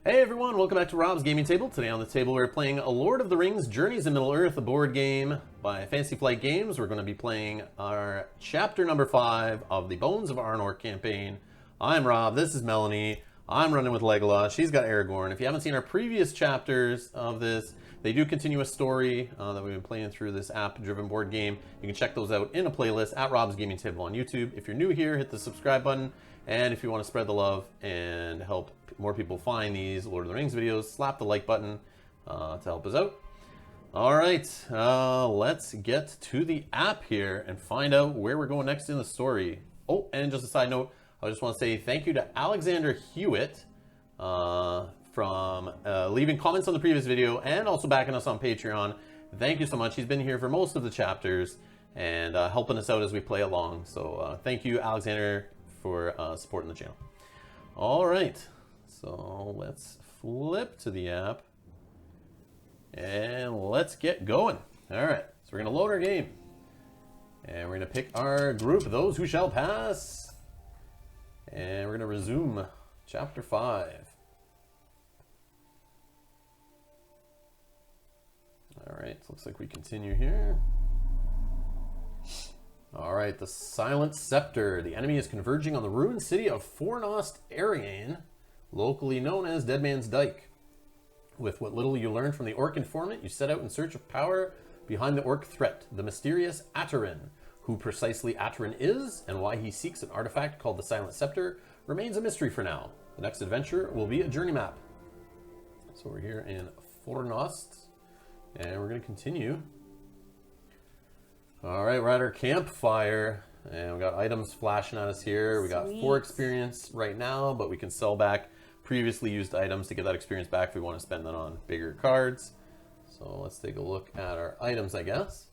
Hey everyone, welcome back to Rob's Gaming Table. Today on the table we're playing A Lord of the Rings Journeys in Middle-earth, a board game by Fantasy Flight Games. We're going to be playing our chapter number 5 of the Bones of Arnor campaign. I'm Rob, this is Melanie. I'm running with Legolas, she's got Aragorn. If you haven't seen our previous chapters of this, they do continue a story that we've been playing through this app-driven board game. You can check those out in a playlist at Rob's Gaming Table on YouTube. If you're new here, hit the subscribe button. And if you want to spread the love and help more people find these Lord of the Rings videos, slap the like button to help us out. All right, let's get to the app here and find out where we're going next in the story. Oh, and just a side note, I just want to say thank you to Alexander Hewitt from leaving comments on the previous video and also backing us on Patreon. Thank you so much. He's been here for most of the chapters and helping us out as we play along. So thank you, Alexander, for supporting the channel. All right, so let's flip to the app and let's get going. All right, so we're gonna load our game and we're gonna pick our group, those who shall pass, and we're gonna resume chapter 5. All right, looks like we continue here. All right, the Silent Scepter. The enemy is converging on the ruined city of Fornost Ariane, locally known as Dead Man's Dyke. With what little you learned from the Orc informant, you set out in search of power behind the Orc threat, the mysterious Atarin. Who precisely Atarin is and why he seeks an artifact called the Silent Scepter remains a mystery for now. The next adventure will be a journey map. So we're here in Fornost, and we're going to continue. All right, we're at our campfire, and we got items flashing at us here. We got 4 experience right now, but we can sell back previously used items to get that experience back if we want to spend that on bigger cards. So let's take a look at our items, I guess.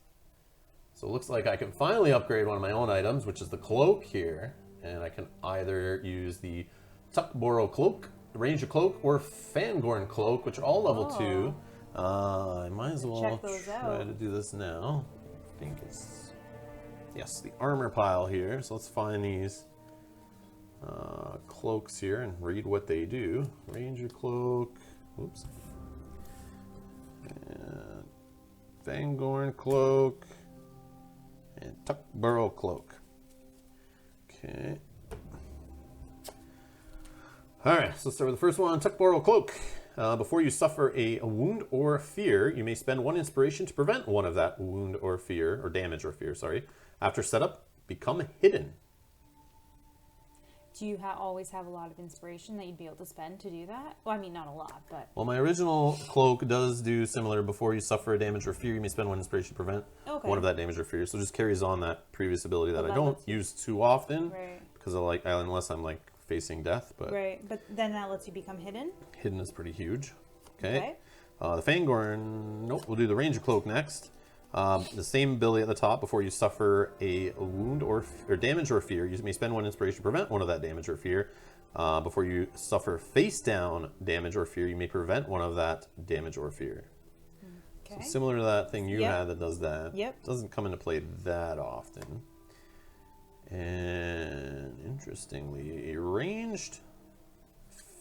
So it looks like I can finally upgrade one of my own items, which is the cloak here, and I can either use the Tuckborough Cloak, Ranger Cloak, or Fangorn Cloak, which are all level 2. I might as well try to do this now. I think it's, yes, the armor pile here. So let's find these cloaks here and read what they do. Ranger Cloak, oops, and Fangorn Cloak, and Tuckborough Cloak. Okay. All right, so let's start with the first one, Tuckborough Cloak. Before you suffer a wound or fear, you may spend 1 inspiration to prevent one of that wound or fear, or damage or fear, sorry. After setup, become hidden. Do you always have a lot of inspiration that you'd be able to spend to do that? Well, I mean, not a lot, but... Well, my original cloak does do similar. Before you suffer a damage or fear, you may spend 1 inspiration to prevent one of that damage or fear. So it just carries on that previous ability that I don't use too often. Right. Because unless I'm like facing death. But right, but then that lets you become hidden? Hidden is pretty huge. Okay. The Fangorn, nope, we'll do the Ranger Cloak next. The same ability at the top. Before you suffer a wound or damage or fear, you may spend 1 inspiration to prevent one of that damage or fear. Before you suffer face down damage or fear, you may prevent one of that damage or fear. Okay. So similar to that thing you had that does that. Yep. Doesn't come into play that often. And interestingly, a ranged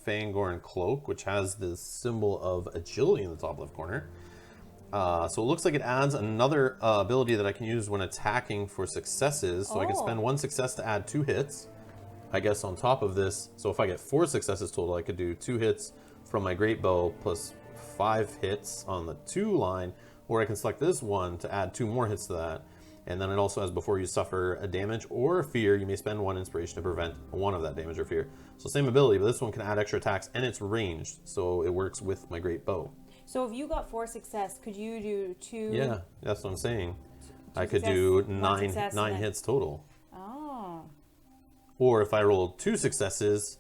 Fangorn Cloak, which has this symbol of agility in the top left corner. So it looks like it adds another ability that I can use when attacking for successes. So I can spend 1 success to add 2 hits, I guess, on top of this. So if I get 4 successes total, I could do 2 hits from my great bow plus 5 hits on the 2 line, or I can select this one to add 2 more hits to that. And then it also has, before you suffer a damage or fear, you may spend 1 inspiration to prevent one of that damage or fear. So same ability, but this one can add extra attacks, and it's ranged, so it works with my great bow. So if you got 4 success, could you do 2? Yeah, that's what I'm saying. I could do 9 hits total. Oh. Or if I rolled 2 successes,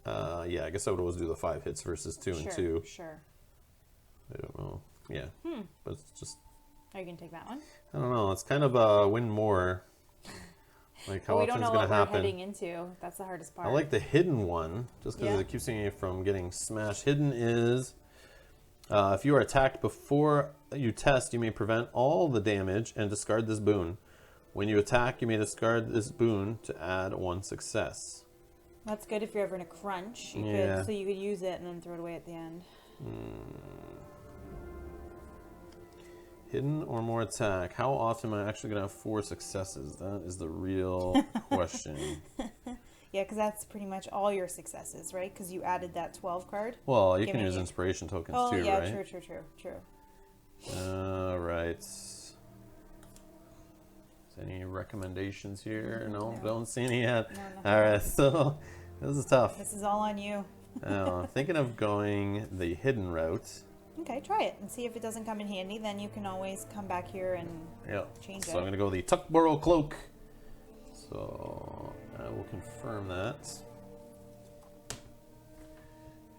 yeah, I guess I would always do the 5 hits versus 2 and 2. Sure. I don't know. Yeah. But it's just... Are you going to take that one? I don't know. It's kind of a win more. Like how often it's going to happen. We don't know what we're heading into. That's the hardest part. I like the hidden one, just because it keeps me from getting smashed. Hidden is, if you are attacked before you test, you may prevent all the damage and discard this boon. When you attack, you may discard this boon to add 1 success. That's good if you're ever in a crunch. You Yeah. could, so you could use it and then throw it away at the end. Hidden or more attack. How often am I actually going to have 4 successes? That is the real question. Yeah, because that's pretty much all your successes, right? Because you added that 12 card. Well, you can Giving use you- inspiration tokens Oh, too, yeah, right? true. All right. Any recommendations here? No, don't see any yet. No, nothing. All right, so this is tough. This is all on you. I'm thinking of going the hidden route. Okay, try it and see if it doesn't come in handy. Then you can always come back here and Yeah. change So it. I'm going to go the Tuckborough Cloak. So I will confirm that.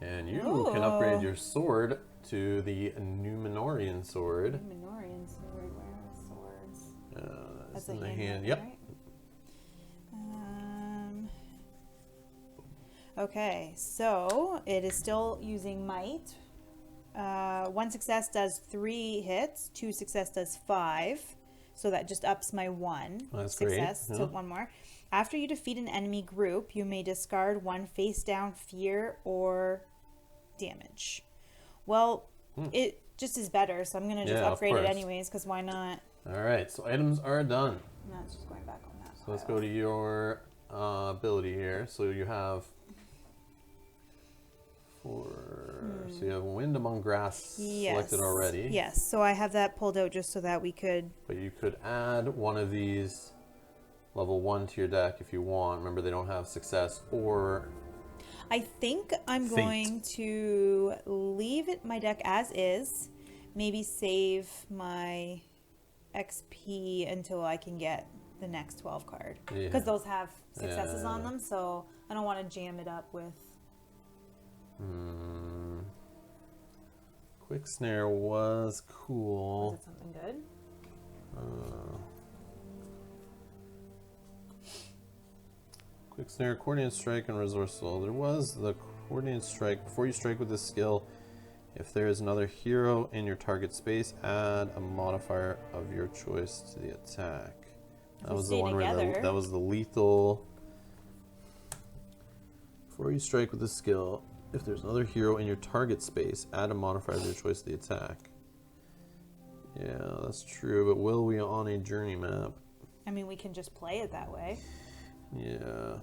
And you can upgrade your sword to the Numenorian sword. Minorian sword, where are swords? That's That's in a the hand hand. weapon, Yep. right? Okay, so it is still using might. 1 success does 3 hits. 2 success does 5. So that just ups my 1 That's great, success yeah. to 1 more. After you defeat an enemy group, you may discard 1 face down fear or damage. Well, it just is better, so I'm going to just Yeah, of upgrade it course. anyways, because why not? All right, so items are done. No, it's just going back on that. So let's pile. go to your ability here. So you have 4. So you have Wind Among Grass selected already. Yes, so I have that pulled out just so that we could. But you could add one of these level 1 to your deck if you want. Remember, they don't have success or. I think I'm Fate. going to leave it my deck as is. Maybe save my XP until I can get the next 12 card. Yeah. Because those have successes on Yeah. them, so I don't want to jam it up with. Quick Snare was cool. Is it something good? Quick Snare, Coordinate Strike, and Resourceful. There was the Coordinate Strike. Before you strike with this skill, if there is another hero in your target space, add a modifier of your choice to the attack. That we was the stay one where together. that was the lethal. Before you strike with this skill, if there's another hero in your target space, add a modifier of your choice to the attack. Yeah, that's true, but will we on a journey map? I mean, we can just play it that way. Yeah.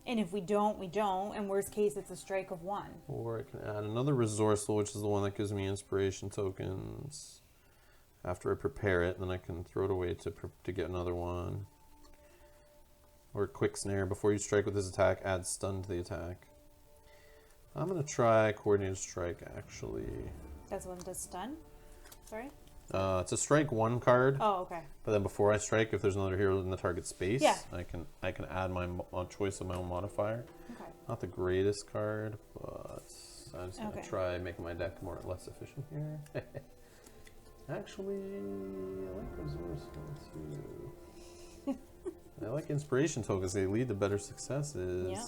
And if we don't, we don't. And worst case, it's a strike of 1. Or I can add another resourceful, which is the one that gives me inspiration tokens. After I prepare it, then I can throw it away to get another one. Or quick snare. Before you strike with this attack, add stun to the attack. I'm going to try coordinated strike, actually. That's one that does stun? Sorry? It's a strike 1 card. Oh, okay. But then before I strike, if there's another hero in the target space, Yeah. I can add my choice of my own modifier. Okay. Not the greatest card, but I'm just gonna Okay. try making my deck more or less efficient here. Actually, I like resourceful too. I like inspiration tokens; they lead to better successes. Yeah.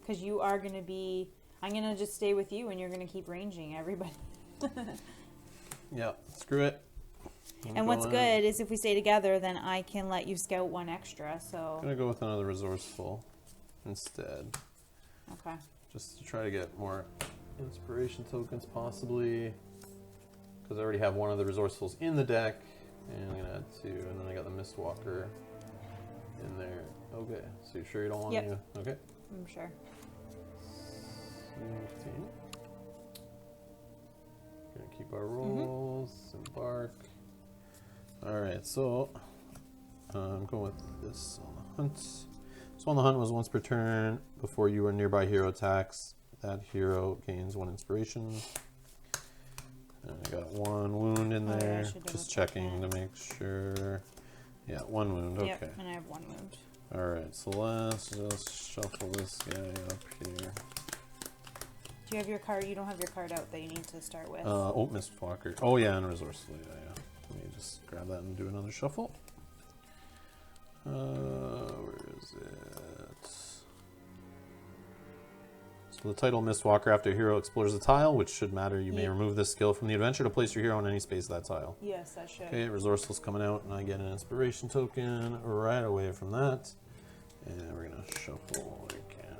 Because you are going to be. I'm going to just stay with you and you're going to keep ranging everybody. Yeah, screw it. And what's good is if we stay together, then I can let you scout 1 extra. I'm So, gonna go with another resourceful instead, okay. just to try to get more inspiration tokens, possibly. Because I already have one of the resourcefuls in the deck, and I'm gonna add 2, and then I got the Mistwalker in there. Okay, so you're sure you don't want Yep. to? Okay. I'm sure. 16. Gonna keep our rolls, embark. Alright, so I'm going with this on the hunt. So on the hunt was once per turn. Before you or nearby hero attacks, that hero gains 1 inspiration. And I got 1 wound in Oh, yeah, I there. should double Just check checking that. to make sure. Yeah, 1 wound. Okay. Yep, and I have 1 wound. Alright, so let's just shuffle this guy up here. Do you have your card? You don't have your card out that you need to start with. Oh, Mistwalker. Oh, yeah, and resourceful. Yeah. Let me just grab that and do another shuffle. Where is it? So the title Mistwalker, after a hero explores a tile, which should matter. You may Yeah. remove this skill from the adventure to place your hero on any space of that tile. Yes, that should. Okay, resourceful's coming out, and I get an inspiration token right away from that. And we're gonna shuffle again.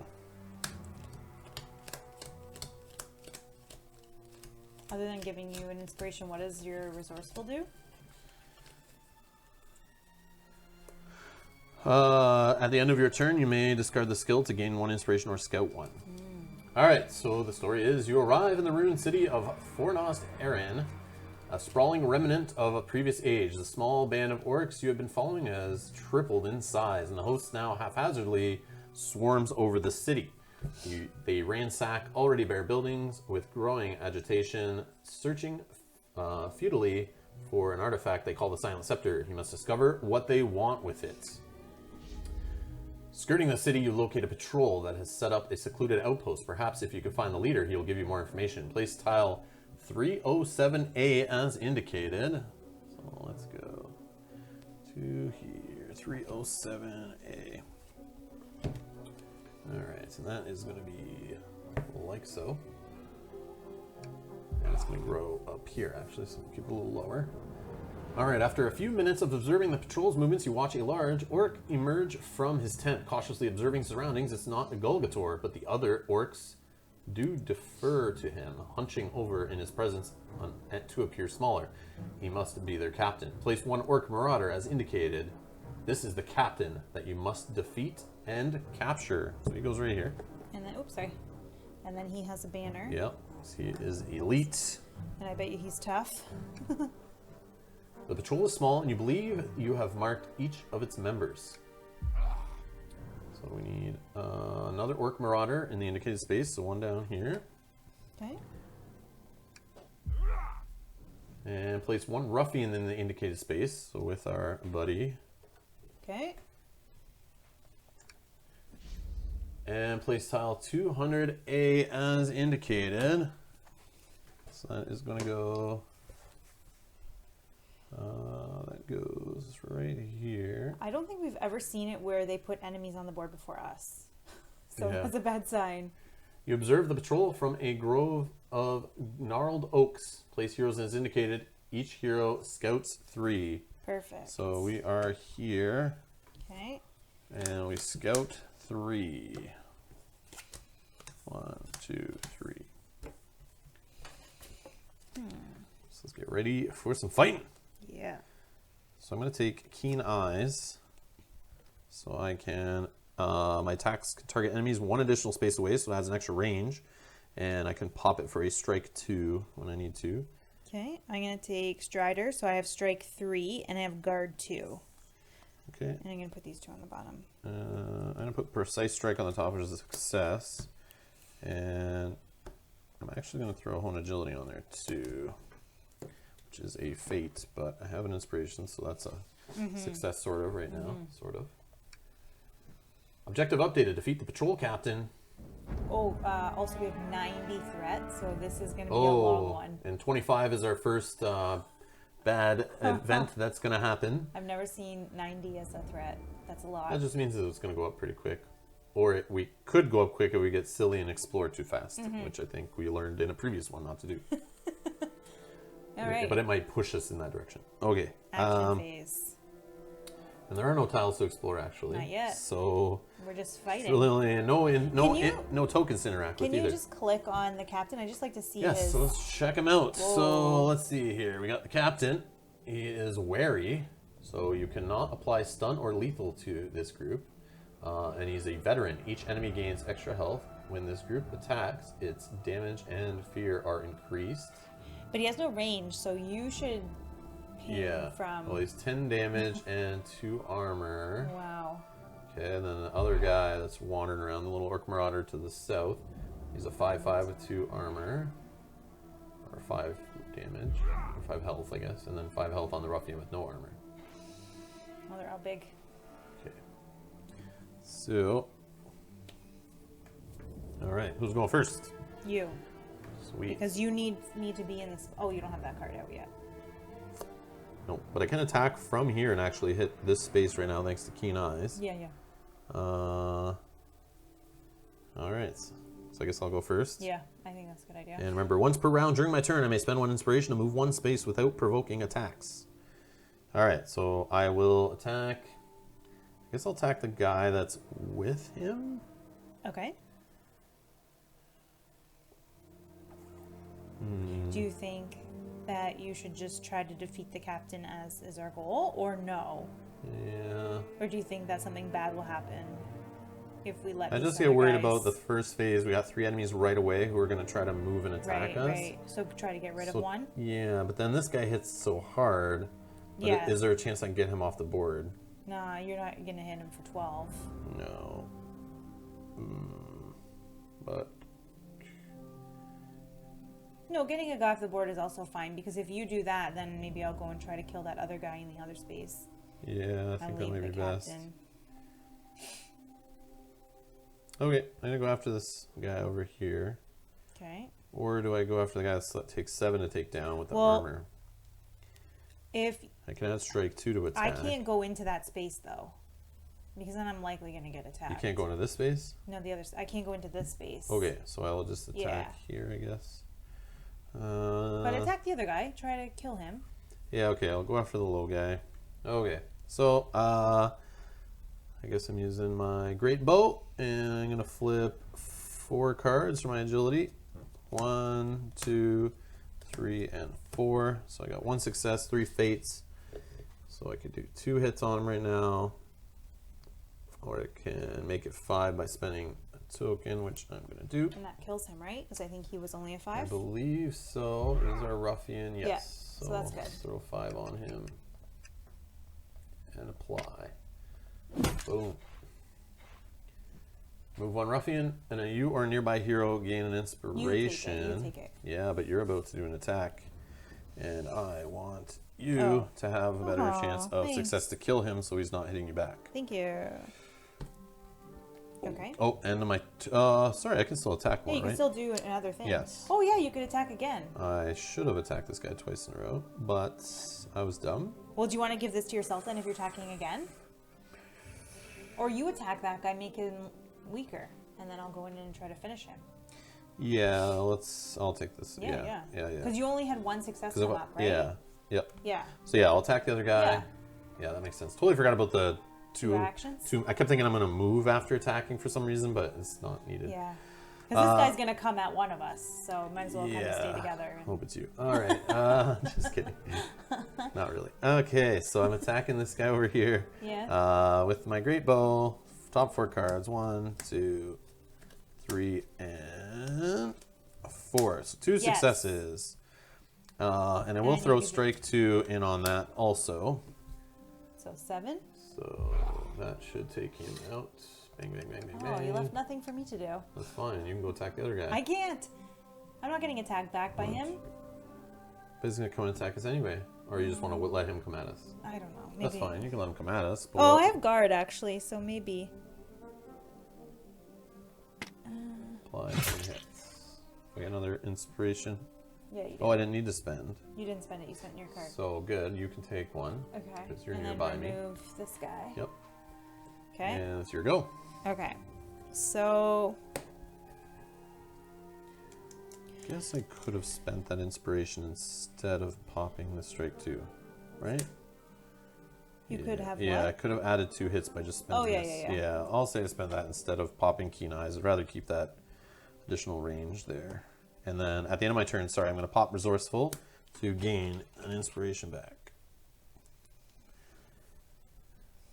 Other than giving you an inspiration, what does your resourceful do? At the end of your turn, you may discard the skill to gain 1 inspiration or scout 1. Alright, so the story is you arrive in the ruined city of Fornost Erin, a sprawling remnant of a previous age. The small band of orcs you have been following has tripled in size, and the host now haphazardly swarms over the city. They ransack already bare buildings with growing agitation, searching futilely for an artifact they call the Silent Scepter. You must discover what they want with it. Skirting the city, you locate a patrol that has set up a secluded outpost. Perhaps if you could find the leader, he will give you more information. Place tile 307A as indicated. So let's go to here, 307A. Alright, and that is going to be like so. And it's going to grow up here, actually, so we'll keep it a little lower. Alright, after a few minutes of observing the patrol's movements, you watch a large orc emerge from his tent. Cautiously observing surroundings, it's not a Golgator, but the other orcs do defer to him, hunching over in his presence to appear smaller. He must be their captain. Place 1 orc marauder as indicated. This is the captain that you must defeat and capture. So he goes right here. And then, oops, sorry. And then he has a banner. Yep, he is elite. And I bet you he's tough. The patrol is small, and you believe you have marked each of its members. So we need another orc marauder in the indicated space, so one down here. Okay. And place 1 ruffian in the indicated space, so with our buddy. Okay. And place tile 200A as indicated. So that is going to go... that goes right here. I don't think we've ever seen it where they put enemies on the board before us. So Yeah. that's a bad sign. You observe the patrol from a grove of gnarled oaks. Place heroes as indicated. Each hero scouts 3. Perfect. So we are here. Okay. And we scout 3. 1, 2, 3. So let's get ready for some fighting. Yeah. So I'm going to take Keen Eyes, so I can, my attacks can target enemies 1 additional space away, so it has an extra range, and I can pop it for a strike 2 when I need to. Okay, I'm going to take Strider, so I have strike 3, and I have guard 2. Okay. And I'm going to put these 2 on the bottom. I'm going to put Precise Strike on the top, which is a success, and I'm actually going to throw Hone Agility on there too, which is a fate, but I have an inspiration, so that's a success sort of right now, sort of. Objective updated, defeat the patrol captain. Oh, also we have 90 threats, so this is going to be a long one. And 25 is our first bad event that's going to happen. I've never seen 90 as a threat. That's a lot. That just means that it's going to go up pretty quick. Or we could go up quick if we get silly and explore too fast, which I think we learned in a previous one not to do. All right. But it might push us in that direction. Okay. Action phase. And there are no tiles to explore, actually. Not yet. So We're just fighting. really no you- tokens to interact with Can you either. just click on the captain? I just like to see Yes, his... so let's check him out. Whoa. So let's see here. We got the captain. He is wary, so you cannot apply stun or lethal to this group. And he's a veteran. Each enemy gains extra health. When this group attacks, its damage and fear are increased. But he has no range, so you should ping from... Well, he's 10 damage and 2 armor. Wow. Okay, and then the other guy that's wandering around, the little Orc Marauder to the south, he's a 5/5 with 2 armor. Or 5 damage. Or 5 health, I guess. And then 5 health on the Ruffian with no armor. Oh, they're all big. Okay. So... Alright, who's going first? You. Sweet. Because you need me to be in this... Oh, you don't have that card out yet. No, but I can attack from here and actually hit this space right now thanks to Keen Eyes. Yeah. Alright. So I guess I'll go first. Yeah, I think that's a good idea. And remember, once per round during my turn, I may spend 1 inspiration to move 1 space without provoking attacks. Alright, so I will attack... I guess I'll attack the guy that's with him. Okay. Do you think that you should just try to defeat the captain as is our goal, or no? Yeah. Or do you think that something bad will happen if we let I these just get other worried guys... about the first phase. We got 3 enemies right away who are going to try to move and attack us. Right. So try to get rid of one? Yeah, but then this guy hits so hard. But Yeah. is there a chance I can get him off the board? Nah, you're not going to hit him for 12. No. But... No, getting a guy off the board is also fine, because if you do that, then maybe I'll go and try to kill that other guy in the other space. Yeah, I think that might be best. Captain. Okay, I'm going to go after this guy over here. Okay. Or do I go after the guy that takes 7 to take down with the Well, armor? If I can add strike 2 to attack. I can't go into that space, though, because then I'm likely going to get attacked. You can't go into this space? No, I can't go into this space. Okay, so I'll just attack here, I guess. But attack the other guy. Try to kill him. Yeah, okay, I'll go after the low guy. Okay, so I guess I'm using my great bow, and I'm gonna flip 4 cards for my agility. 1, 2, 3, and 4. So I got 1 success, 3 fates. So I could do 2 hits on him right now, or I can make it 5 by spending a token, which I'm gonna do. And that kills him, right? Because I think he was only a 5. I believe so. Is our ruffian? Yes. Yeah, so that's good. Let's throw 5 on him and apply. Boom. Move 1 ruffian, and a you or nearby hero gain an inspiration. You take it. Yeah, but you're about to do an attack, and I want you to have a better chance of success to kill him, so he's not hitting you back. Thank you. Okay. Oh, and my sorry, I can still attack Yeah, one, you can right? still do another thing. Yes. Oh yeah, you could attack again. I should have attacked this guy twice in a row, but I was dumb. Well, do you want to give this to yourself then if you're attacking again? Or you attack that guy, make him weaker, and then I'll go in and try to finish him. Yeah, I'll take this. Yeah. Yeah. Because you only had 1 success come up, right? Yeah. Yep. Yeah. So yeah, I'll attack the other guy. Yeah. Yeah, that makes sense. Totally forgot about the two actions. I kept thinking I'm going to move after attacking for some reason, but it's not needed. Yeah. Because this guy's going to come at one of us, so might as well kind of stay together. Hope it's you. All right. Just kidding. Not really. Okay, so I'm attacking this guy over here. Yeah. With my great bow. Top 4 cards. 1, 2, 3, and 4. So 2 successes. And I will throw strike 2 in on that also. So 7. So that should take him out. Bang, bang, bang, bang, bang. Oh, you left nothing for me to do. That's fine. You can go attack the other guy. I can't. I'm not getting attacked back by him. But he's going to come and attack us anyway. Or you just want to let him come at us. I don't know. Maybe. That's fine. You can let him come at us. Oh, I have guard actually, so maybe. Apply 10 hits. We got another inspiration. Yeah, you did. Oh, I didn't need to spend. You didn't spend it. You spent your card. So good. You can take 1. Okay. Because you're and nearby then me. remove this guy. Yep. Okay. And it's your go. Okay. So. Guess I could have spent that inspiration instead of popping the strike 2, right? You could have Yeah, what? I could have added 2 hits by just spending this. Yeah, I'll say I spend that instead of popping Keen Eyes. I'd rather keep that additional range there. And then at the end of my turn, sorry, I'm going to pop Resourceful to gain an inspiration back.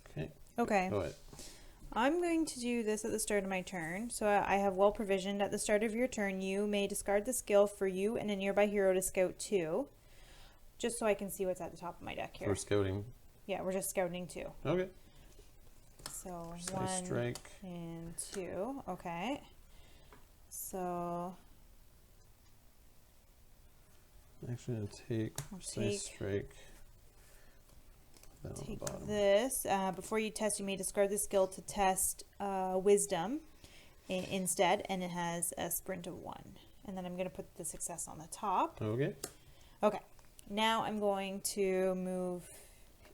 Okay. Okay. Go ahead. I'm going to do this at the start of my turn. So I have well provisioned. At the start of your turn, you may discard the skill for you and a nearby hero to scout 2. Just so I can see what's at the top of my deck here. For scouting. Yeah, we're just scouting 2. Okay. So Precise 1 strike. and 2. Okay. So I'm actually going to take Precise Strike. Then on the take bottom. this. Before you test, you may discard the skill to test Wisdom instead, and it has a sprint of 1. And then I'm going to put the success on the top. Okay. Okay. Now I'm going to move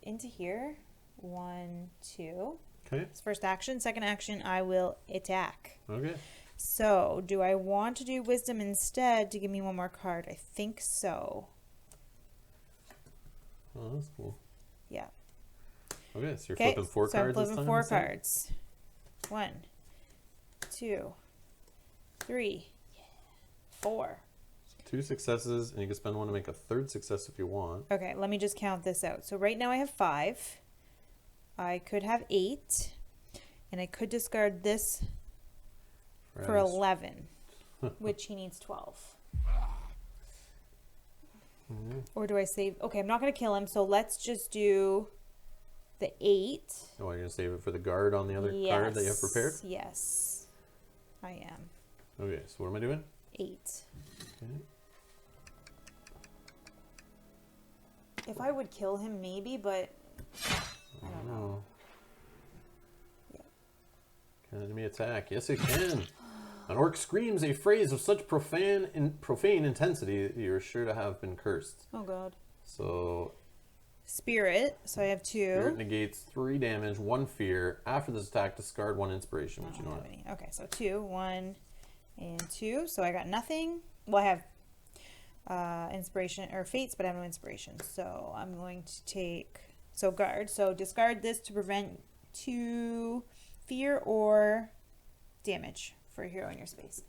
into here. 1, 2. Okay. It's first action. Second action, I will attack. Okay. So, do I want to do Wisdom instead to give me 1 more card? I think so. Oh, that's cool. Yeah. Okay, so you're flipping 4 so cards. I'm flipping 4 cards. 1, 2, 3, 4. 2 successes, and you can spend 1 to make a 3rd success if you want. Okay, let me just count this out. So right now I have 5. I could have 8. And I could discard this for 11, which he needs 12. Or do I save? Okay, I'm not going to kill him, so let's just do the 8. Oh, you're going to save it for the guard on the other card that you have prepared? Yes, I am. Okay, so what am I doing? 8. Okay. If I would kill him, maybe, but I don't know. Yeah. Can enemy attack? Yes, it can. An orc screams a phrase of such profane intensity that you're sure to have been cursed. Oh, God. So... Spirit, so I have 2. Spirit negates 3 damage, 1 fear. After this attack, discard 1 inspiration, which you don't have. Any. Okay, so 2, 1, and 2. So I got nothing. Well, I have inspiration or fates, but I have no inspiration. So I'm going to take guard. So discard this to prevent 2 fear or damage for a hero in your space.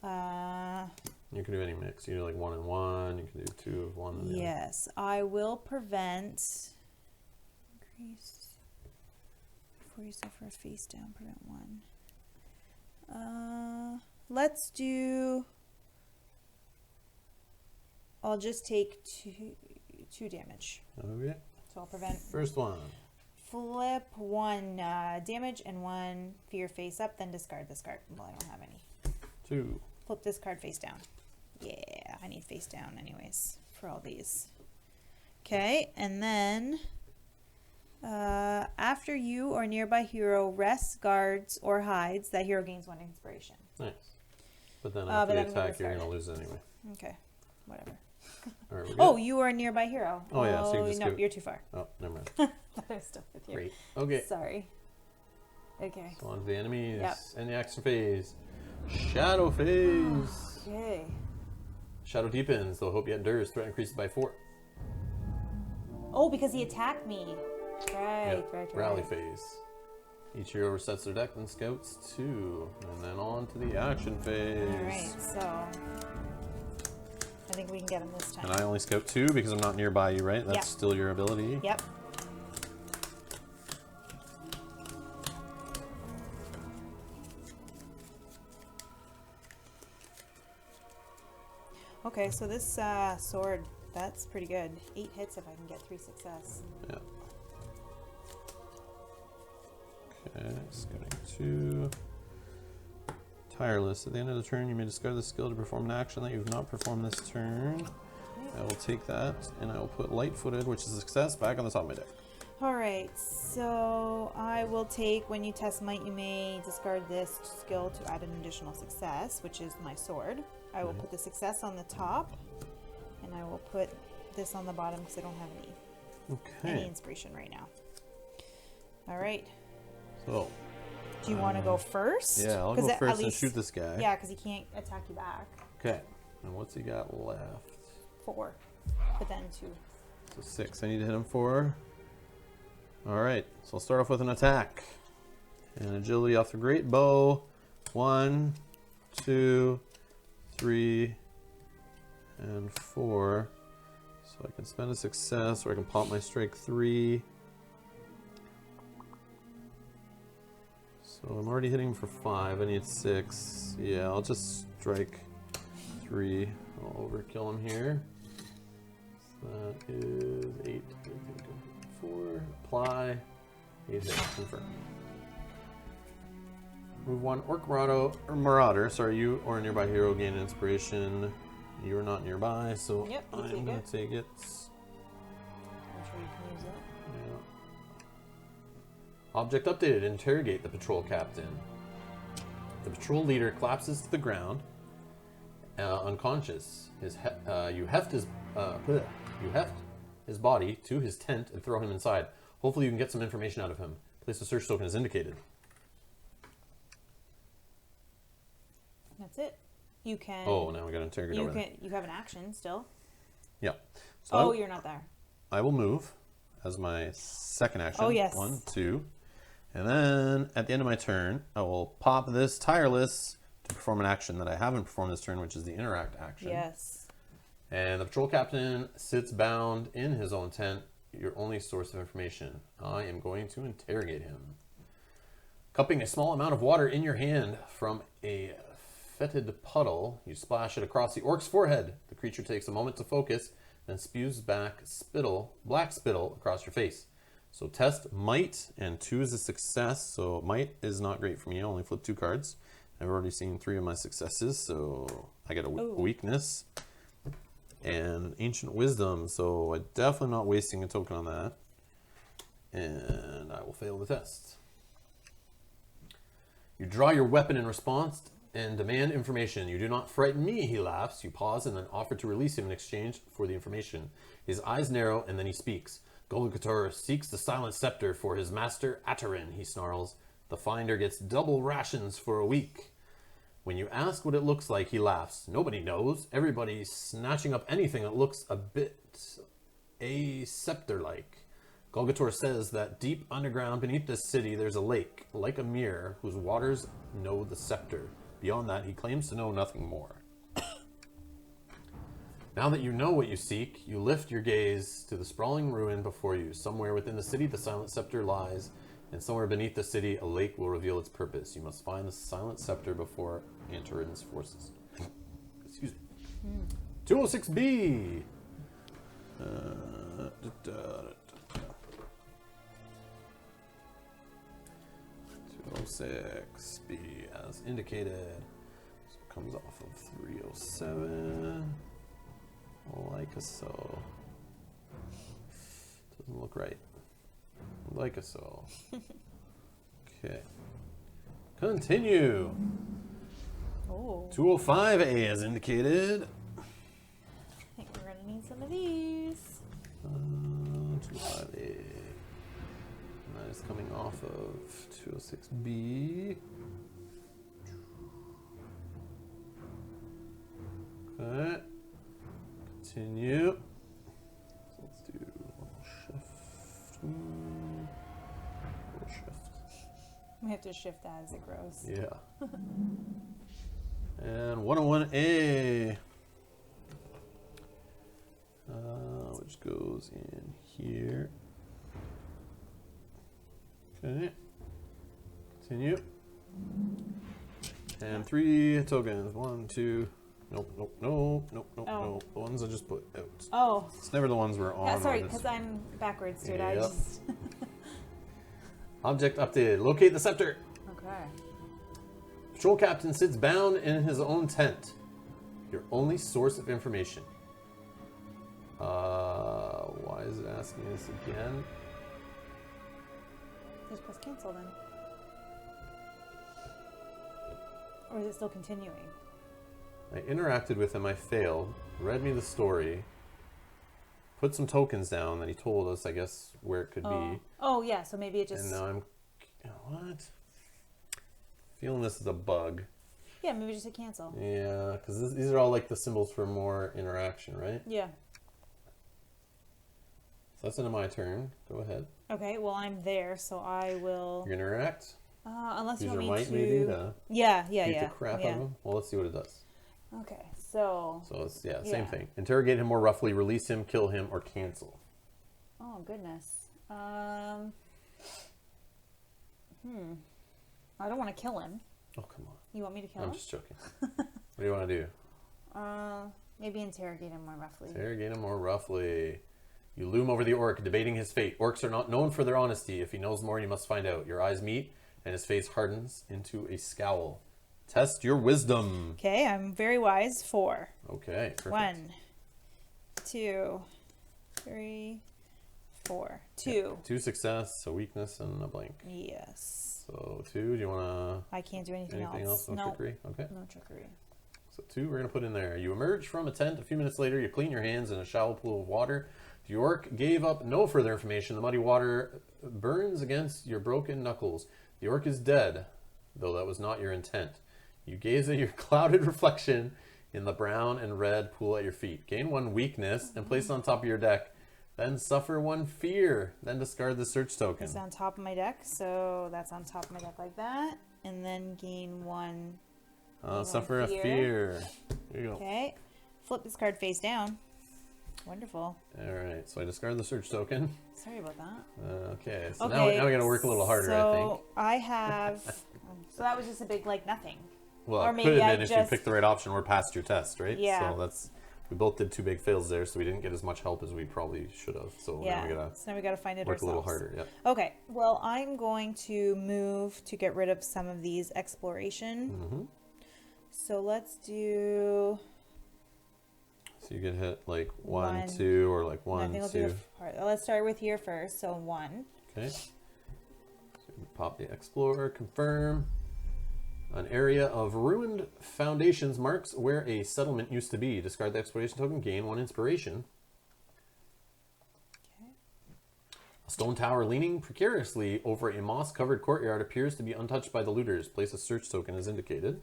You can do any mix. You can do like 1 and 1. You can do 2 of 1 and yes, I will prevent. Increase before you suffer a face down. Prevent 1. Let's do. I'll just take 2 damage. Okay. So I'll prevent. First one. Flip 1 damage and 1 fear face up, then discard this card. Well, I don't have any. 2. Flip this card face down. Yeah, I need face down anyways for all these. Okay, and then after you or nearby hero rests, guards, or hides, that hero gains 1 inspiration. Nice. But then after the attack, you're going to discard lose anyway. Okay, whatever. All right, we're good. Oh, you are a nearby hero. Oh, yeah, so you just no, give- you're too far. Oh, never mind. I'm still with you. Great. Okay. Sorry. Okay. So on to the enemies. Yep. And the action phase. Shadow phase. Okay. Shadow deepens, though hope yet endures. Threat increases by 4. Oh, because he attacked me. Right, Yeah. right. Rally phase. Each hero resets their deck, then scouts 2. And then on to the action phase. Alright, so I think we can get him this time. And I only scout 2 because I'm not nearby you, right? That's Yep. still your ability. Yep. Okay, so this sword, that's pretty good. 8 hits if I can get 3 success. Yeah. Okay, scouting 2. Tireless. At the end of the turn, you may discard the skill to perform an action that you have not performed this turn. I will take that, and I will put light-footed, which is a success, back on the top of my deck. Alright, so I will take, when you test might, you may discard this skill to add an additional success, which is my sword. I will put the success on the top, and I will put this on the bottom because I don't have any Okay. inspiration right now. Alright, So, do you want to go first? yeah, I'll 'Cause go at first and least- shoot this guy. Yeah, because he can't attack you back. Okay. And what's he got left? 4, but then 2. So 6. I need to hit him 4. Alright, so I'll start off with an attack. And agility off the great bow. 1, 2, 3, and 4. So I can spend a success, or I can pop my strike 3. So I'm already hitting for 5. I need 6. Yeah, I'll just strike 3. I'll overkill him here. So that is 8. 4. Apply. 8 hits. Confirm. Move 1. Orc Marauder. Sorry, you or a nearby hero gain inspiration. You are not nearby, so Yep, you I'm take going it. to take it. I'm sure you can use it. Yeah. Object updated. Interrogate the patrol captain. The patrol leader collapses to the ground, unconscious. You heft his body to his tent and throw him inside. Hopefully, you can get some information out of him. Place the search token as indicated. That's it. You can. Oh, now we got to interrogate over there. You have an action still. Yeah. So Oh, you're not there. I will move as my second action. Oh, yes. 1, 2. And then at the end of my turn, I will pop this tireless to perform an action that I haven't performed this turn, which is the interact action. Yes. And the patrol captain sits bound in his own tent, your only source of information. I am going to interrogate him. Cupping a small amount of water in your hand from a fetid puddle, you splash it across the orc's forehead. The creature takes a moment to focus, then spews back black spittle across your face. So test might, and 2 is a success. So might is not great for me. I only flip 2 cards. I've already seen 3 of my successes, so I get a weakness. And ancient wisdom, so I'm definitely not wasting a token on that. And I will fail the test. You draw your weapon in response and demand information. You do not frighten me, he laughs. You pause and then offer to release him in exchange for the information. His eyes narrow and then he speaks. Golgator seeks the silent scepter for his master Atarin, he snarls. The finder gets double rations for a week. When you ask what it looks like, he laughs. Nobody knows. Everybody's snatching up anything that looks a bit scepter-like. Golgator says that deep underground beneath this city there's a lake, like a mirror, whose waters know the scepter. Beyond that, he claims to know nothing more. Now that you know what you seek, you lift your gaze to the sprawling ruin before you. Somewhere within the city, the silent scepter lies, and somewhere beneath the city, a lake will reveal its purpose. You must find the silent scepter before Antarin's forces. Excuse me. 206B! 206B, as indicated. So it comes off of 307. Like so. Doesn't look right. Like so. Okay. Continue. Oh. 205A as indicated. I think we're going to need some of these. 205A. That is coming off of 206B. Okay. Continue. So let's do a little shift. Little shift. We have to shift as it grows. Yeah. And 101A. Which goes in here. Okay. Continue. And 3 tokens. 1, 2. Nope. No. The ones I just put out. Oh. It's never the ones we're on. Yeah, sorry, because I'm backwards, dude. I Yep. just... Object updated. Locate the scepter. Okay. Patrol captain sits bound in his own tent. Your only source of information. Why is it asking this again? Just press cancel then. Or is it still continuing? I interacted with him, I failed, read me the story, put some tokens down that he told us, I guess, where it could be. Oh, yeah, so maybe it just... And now I'm... What? Feeling this is a bug. Yeah, maybe just hit cancel. Yeah, because these are all like the symbols for more interaction, right? Yeah. So that's into my turn. Go ahead. Okay, well, I'm there, so I will... You're going to interact? Unless you Use want your me might to... maybe to Yeah. beat the crap out of him? Well, let's see what it does. Okay, so... So it's, same thing. Interrogate him more roughly, release him, kill him, or cancel. Oh, goodness. I don't want to kill him. Oh, come on. You want me to kill him? I'm just joking. What do you want to do? Maybe interrogate him more roughly. Interrogate him more roughly. You loom over the orc, debating his fate. Orcs are not known for their honesty. If he knows more, you must find out. Your eyes meet, and his face hardens into a scowl. Test your wisdom. Okay, I'm very wise. 4. Okay, perfect. 1, 2, 3, 4. 2. Yeah, 2 success, a weakness, and a blank. Yes. So 2, do you want to... I can't do anything else? No trickery? Okay. No trickery. So 2 we're going to put in there. You emerge from a tent. A few minutes later, you clean your hands in a shallow pool of water. The orc gave up no further information. The muddy water burns against your broken knuckles. The orc is dead, though that was not your intent. You gaze at your clouded reflection in the brown and red pool at your feet. Gain 1 weakness and place it on top of your deck. Then suffer 1 fear. Then discard the search token. It's on top of my deck, so that's on top of my deck like that. And then gain 1. Suffer a fear. There you go. Okay. Flip this card face down. Wonderful. All right, so I discard the search token. Sorry about that. Okay, so now we got to work a little harder, I think. So I have. So that was just a big like nothing. Well, or it maybe could have I been if just you picked the right option or passed your test, right? Yeah. So that's we both did 2 big fails there, so we didn't get as much help as we probably should have. So now we gotta find it work ourselves. a little harder. Yeah. Okay. Well, I'm going to move to get rid of some of these exploration. Mm-hmm. So let's do. So you get hit like 1, 2, or like 1, 2. Let's start with here first. So 1. Okay. So you pop the Explorer, confirm. An area of ruined foundations marks where a settlement used to be. Discard the exploration token, gain 1 inspiration. Okay. A stone tower leaning precariously over a moss-covered courtyard appears to be untouched by the looters. Place a search token as indicated.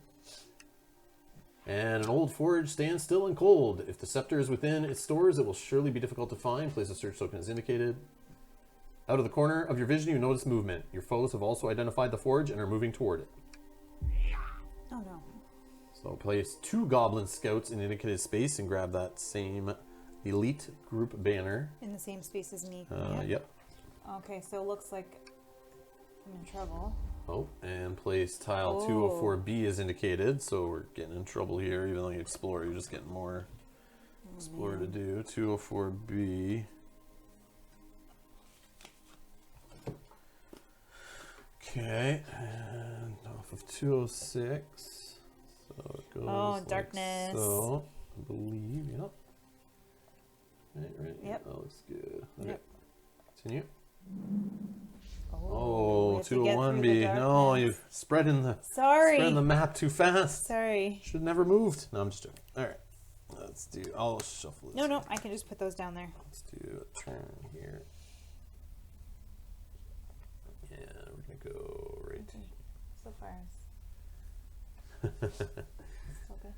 And an old forge stands still and cold. If the scepter is within its stores, it will surely be difficult to find. Place a search token as indicated. Out of the corner of your vision, you notice movement. Your foes have also identified the forge and are moving toward it. Oh no. So place 2 goblin scouts in indicated space and grab that same elite group banner. In the same space as me. Yep. Okay, so it looks like I'm in trouble. Oh, and place tile 204B as indicated. So we're getting in trouble here. Even though you explore, you're just getting more explore to do. 204B. Okay, and off of 206. So it goes. Oh, darkness. Like so, I believe, yep. Right. Yep. That looks good. Okay. Yep. Continue. Oh, Oh, 201B. No, you're spreading the map too fast. Sorry. Should have never moved. No, I'm just joking. All right. Let's do. I'll shuffle this. No, I can just put those down there. Let's do a turn here. Yeah, we're gonna go right. So far, still good.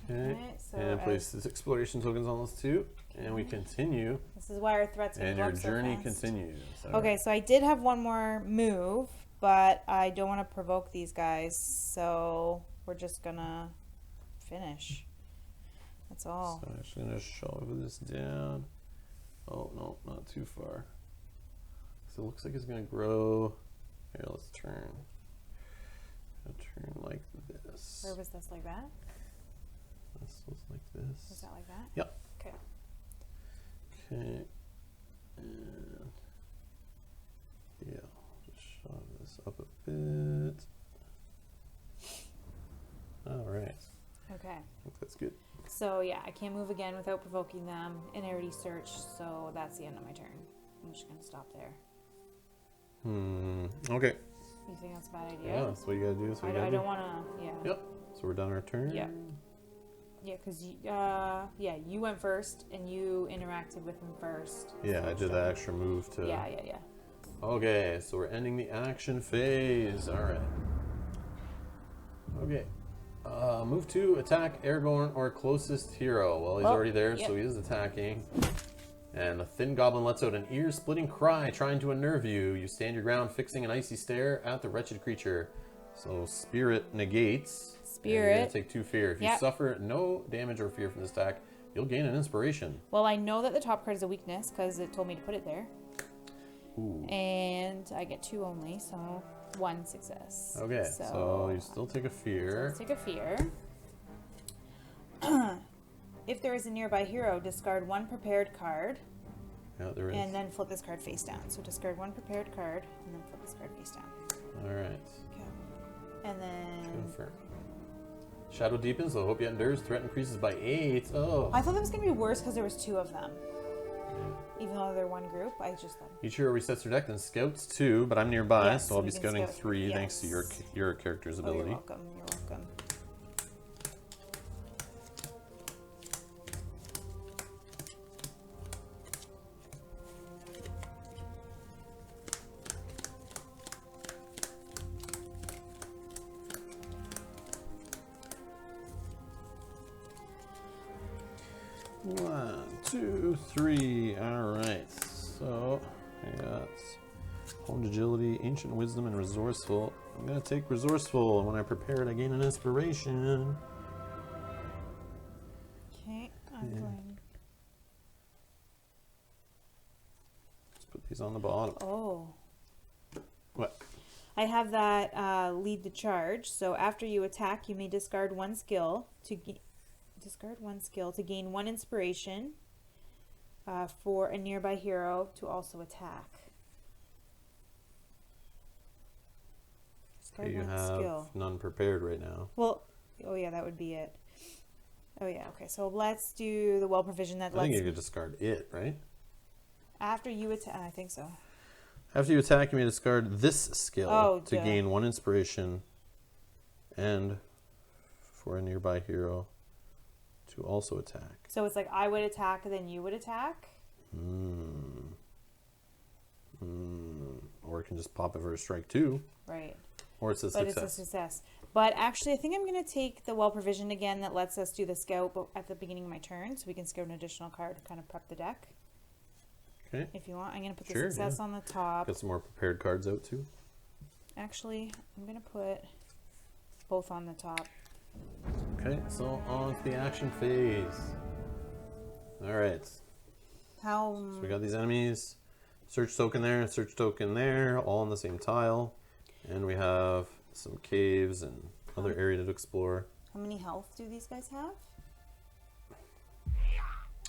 Okay. So And place this exploration tokens on those 2, and we continue. This is why our threats. And your journey continues. Okay, so I did have one more move, but I don't want to provoke these guys, so we're just gonna finish. That's all. So I'm just gonna shove this down. Oh no, not too far. So it looks like it's gonna grow. Here, let's turn. Turn like this. Where was this like that? This was like this. Was that like that? Yep. Okay. Okay. And yeah, I'll just shove this up a bit. All right. Okay. I think that's good. So yeah, I can't move again without provoking them, and I already searched, so that's the end of my turn. I'm just gonna stop there. Okay. You think that's a bad idea? Yeah, that's what you gotta do. That's what you gotta I do. don't wanna. Yeah. Yep. So we're done our turn. Yeah. Yeah, because you went first and you interacted with him first. Yeah, so I did that extra move to. Yeah. Okay, so we're ending the action phase. All right. Okay. Move 2, attack Aragorn or closest hero. Well, he's already there, so he is attacking. And the thin goblin lets out an ear-splitting cry, trying to unnerve you. You stand your ground, fixing an icy stare at the wretched creature. So spirit negates. And you're gonna take 2 fear. If you suffer no damage or fear from this attack, you'll gain an inspiration. Well, I know that the top card is a weakness because it told me to put it there. Ooh. And I get 2 only, so 1 success. Okay, so you still take a fear. Take a fear. If there is a nearby hero, discard 1 prepared card. Yeah, there is. And then flip this card face down. So discard 1 prepared card, and then flip this card face down. All right. Okay. And then... Confirm. Shadow deepens, so hope yet endures. Threat increases by 8. Oh. I thought that was going to be worse because there was 2 of them. Yeah. Even though they're one group, I just thought... Each hero resets their deck, then scouts 2, but I'm nearby, Yes, so I'll we be can scouting scout. 3 Yes. thanks to your character's Oh, ability. you're welcome. You're welcome. One, 2, 3. All right. So I got honed agility, ancient wisdom, and resourceful. I'm gonna take resourceful, and when I prepare it, I gain an inspiration. She's on the bottom. Oh. What? I have that lead the charge. So after you attack, you may discard one skill to gain one inspiration for a nearby hero to also attack. Discard You one have skill. none prepared right now. Well, oh yeah, that would be it. Oh yeah, okay. So let's do the well provision that I think you could discard it, right? after you attack. I think so. After you attack, you may discard this skill to duh. gain one inspiration and for a nearby hero to also attack. So it's like I would attack, then you would attack. Or it can just pop it for a strike 2. Right. Or it's a But success. it's a success. But actually, I think I'm going to take the well provision again that lets us do the scout at the beginning of my turn, so we can scout an additional card to kind of prep the deck. Okay. If you want, I'm going to put Sure, the success yeah. on the top. Got some more prepared cards out too. Actually, I'm going to put both on the top. Okay, so on to the action phase. Alright. How? So we got these enemies. Search token there, all on the same tile. And we have some caves and other area to explore. How many health do these guys have?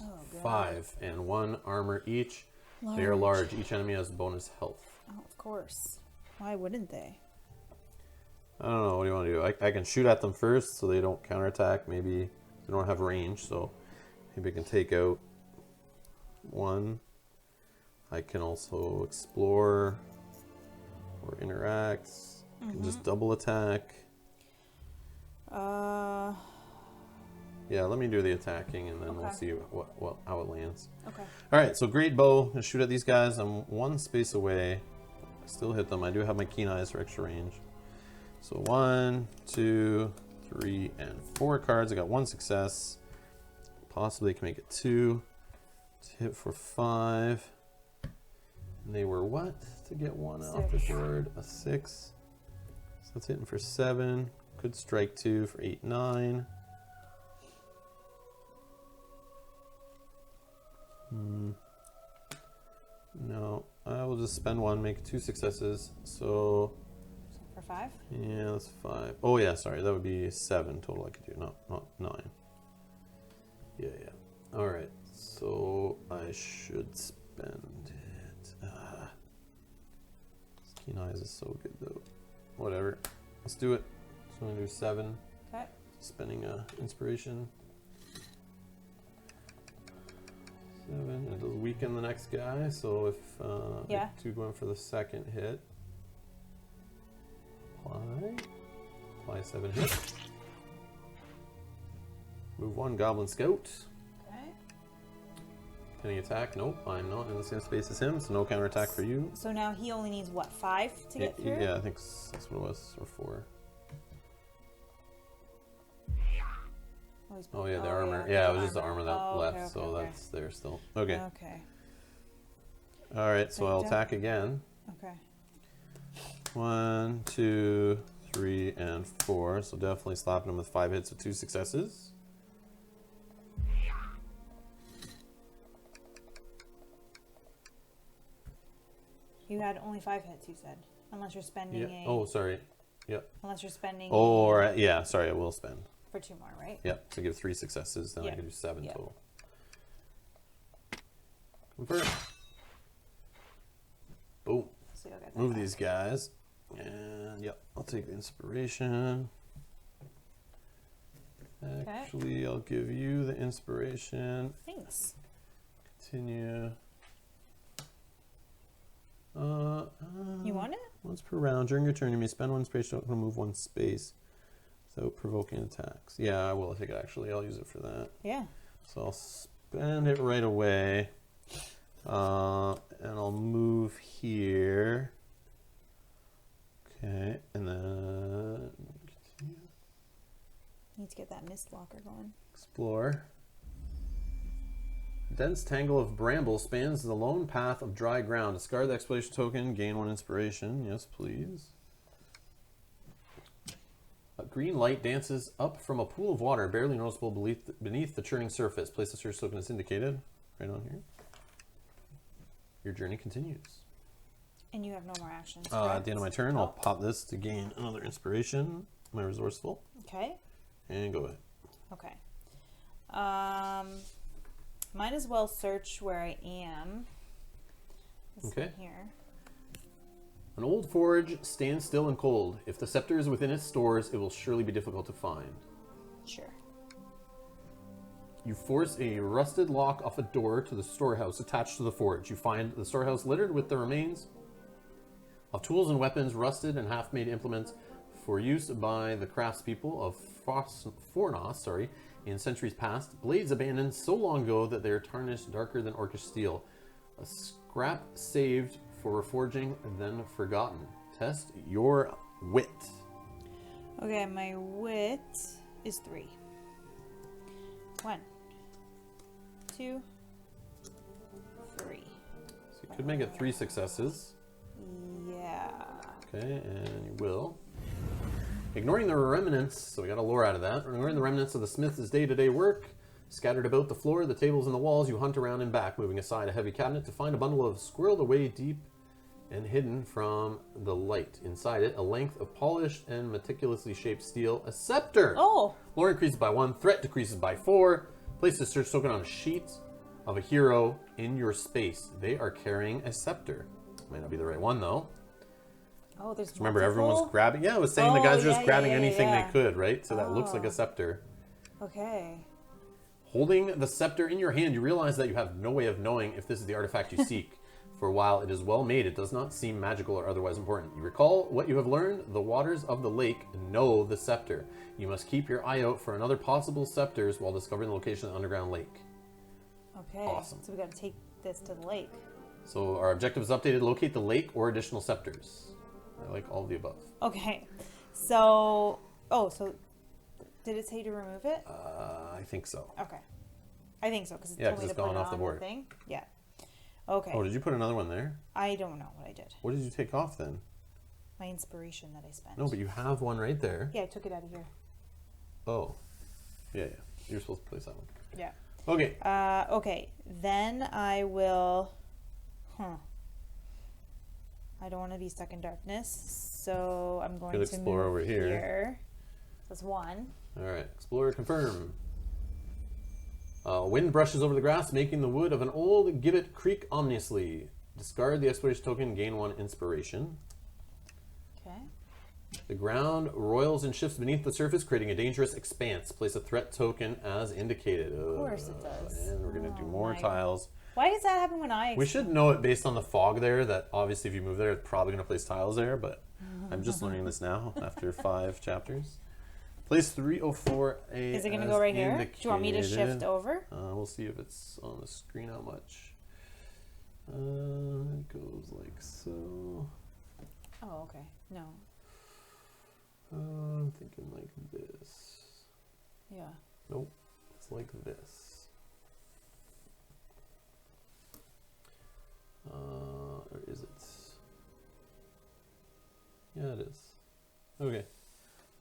Oh, God. 5 and 1 armor each. They are large. Each enemy has bonus health. Oh, of course. Why wouldn't they? I don't know. What do you want to do? I can shoot at them first so they don't counterattack. Maybe they don't have range, so maybe I can take out one. I can also explore or interact. I can just double attack. Yeah, let me do the attacking and then we'll see how it lands. Okay. All right, so great bow. Gonna shoot at these guys. I'm one space away. I still hit them. I do have my keen eyes for extra range. So 1, 2, 3, and 4 cards. I got 1 success. Possibly can make it 2. To hit for 5. And they were what? To get 1 off the board? A 6. So that's hitting for 7. Could strike 2 for 8, 9. No, I will just spend 1, make 2 successes. So For 5? yeah, that's 5. Oh yeah, sorry, that would be 7 total I could do, not 9. Yeah. All right, so I should spend it. Keen Eyes is so good though. Whatever, let's do it. So I'm gonna do 7. Okay. Spending inspiration. 7. And it does weaken the next guy, so if Yeah. 2 going for the second hit. Apply 7 hits. Move 1, Goblin Scout. Okay. Can he attack? Nope, I'm not in the same space as him, so no counterattack for you. So now he only needs what, 5 to get through? Yeah, I think that's what it was, or 4. Oh yeah, the armor. Yeah, it was just the armor that left, so that's there still. Okay. Okay. All right, so I'll attack again. Okay. 1, 2, 3, and 4. So definitely slapping him with 5 hits with 2 successes. You had only 5 hits, you said. Unless you're spending Yeah. Oh, sorry. Yep. Unless you're spending Or yeah, sorry, I will spend. for 2 more, right? Yep. To give 3 successes, then I can do 7 total. Confirm. Boom. So you'll get that Move back. these guys. And yep, I'll take the inspiration. Actually, I'll give you the inspiration. Thanks. Continue. You want it? Once per round, during your turn, you may spend 1 space to move 1 space without provoking attacks. Yeah, I will take it actually. I'll use it for that. Yeah. So I'll spend it right away. And I'll move here. Okay, and then continue. Need to get that mist blocker going. Explore. Dense tangle of bramble spans the lone path of dry ground. Discard the exploration token, gain 1 inspiration. Yes, please. A green light dances up from a pool of water, barely noticeable beneath the churning surface. Place the search token as indicated. Right on here. your journey continues. And you have no more actions. At the end of my turn, I'll pop this to gain another inspiration. My resourceful. Okay. And go ahead. Okay. Might as well search where I am. This Okay. one here. An old forge stands still and cold. If the scepter is within its stores, it will surely be difficult to find. Sure. You force a rusted lock off a door to the storehouse attached to the forge. You find the storehouse littered with the remains of tools and weapons, rusted and half-made implements for use by the craftspeople of Fornos, in centuries past. Blades abandoned so long ago that they are tarnished darker than orcish steel. A scrap saved for reforging, then forgotten. Test your wit. Okay, my wit is 3. 1, 2, 3. So you could make it 3 successes. Yeah. Okay, and you will. Ignoring the remnants, so we got a lore out of that. Ignoring the remnants of the smith's day-to-day work, scattered about the floor, the tables, and the walls, you hunt around and back, moving aside a heavy cabinet to find a bundle of squirreled away deep and hidden from the light. Inside it, a length of polished and meticulously shaped steel, a scepter. Oh! Lore increases by 1, threat decreases by 4. Place the search token on a sheet of a hero in your space. They are carrying a scepter. Might not be the right one, though. Oh, there's Remember, multiple? everyone was grabbing. Yeah, I was saying the guys were just grabbing anything yeah. they could, right? So that looks like Oh. a scepter. Okay. Holding the scepter in your hand, you realize that you have no way of knowing if this is the artifact you seek. For while it is well made, it does not seem magical or otherwise important. You recall what you have learned. The waters of the lake know the scepter. You must keep your eye out for another possible scepters while discovering the location of the underground lake. Okay. Awesome. So we got to take this to the lake. So our objective is updated. Locate the lake or additional scepters. I like all of the above. Okay. So, so did it say to remove it? I think so. Okay. I think so because it Yeah, told me 'cause to it's put gone it off the on board. thing. Yeah. Okay. Oh, did you put another one there? I don't know what I did. What did you take off then? My inspiration that I spent. No, but you have one right there. Yeah, I took it out of here. Oh. Yeah. You're supposed to place that one. Yeah. Okay. Okay. Then I will. I don't want to be stuck in darkness, so I'm going Could to explore move over here. That's 1. All right. Explore, confirm. Wind brushes over the grass, making the wood of an old gibbet creak ominously. Discard the exploration token, gain 1 inspiration. Okay. The ground roils and shifts beneath the surface, creating a dangerous expanse. Place a threat token as indicated. Of course it does. And we're going to do Oh more my- tiles. Why does that happen when I? We should know it based on the fog there, that obviously if you move there, it's probably going to place tiles there, but I'm just learning this now after 5 chapters. Place 304A. Is it going to go right here? Do you want me to shift over? We'll see if it's on the screen how much. It goes like so. Oh, okay. No. I'm thinking like this. Yeah. Nope, it's like this. Or is it? Yeah, it is. Okay.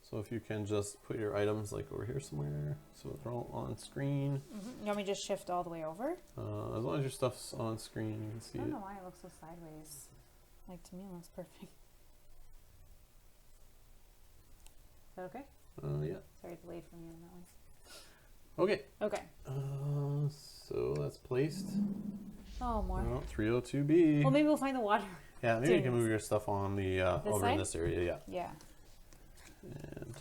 So if you can just put your items like over here somewhere, so they're all on screen. You want me to just shift all the way over? As long as your stuff's on screen, you can see I don't it. know why it looks so sideways. Like, to me, it looks perfect. Is that okay? Yeah. Sorry, delayed from you on that one. Okay. Okay. So that's placed. Oh, more. Oh, 302B. Well, maybe we'll find the water. Yeah, maybe you can Doing move your stuff on the over in side? this area. Yeah. Yeah. And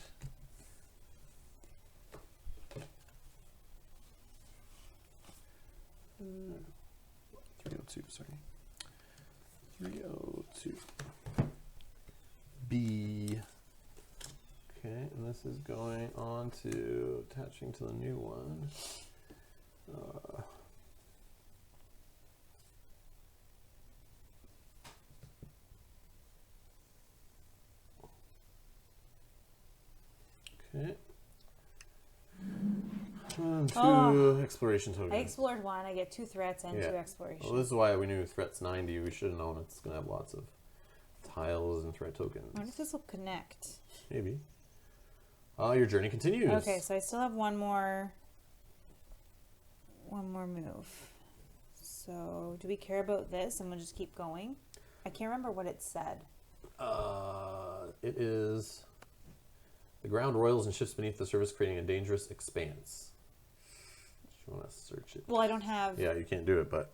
uh, 302, sorry. 302. B. Okay, and this is going on to attaching to the new one. Okay. Two exploration tokens. I explored 1. I get 2 threats and 2 exploration. Well, this is why we knew threat's 90. We should have known it's going to have lots of tiles and threat tokens. I wonder if this will connect. Maybe. Your journey continues. Okay, so I still have one more move. So, do we care about this and we'll just keep going? I can't remember what it said. It is the ground roils and shifts beneath the surface, creating a dangerous expanse. You want to search it? Well, I don't have. Yeah, you can't do it, but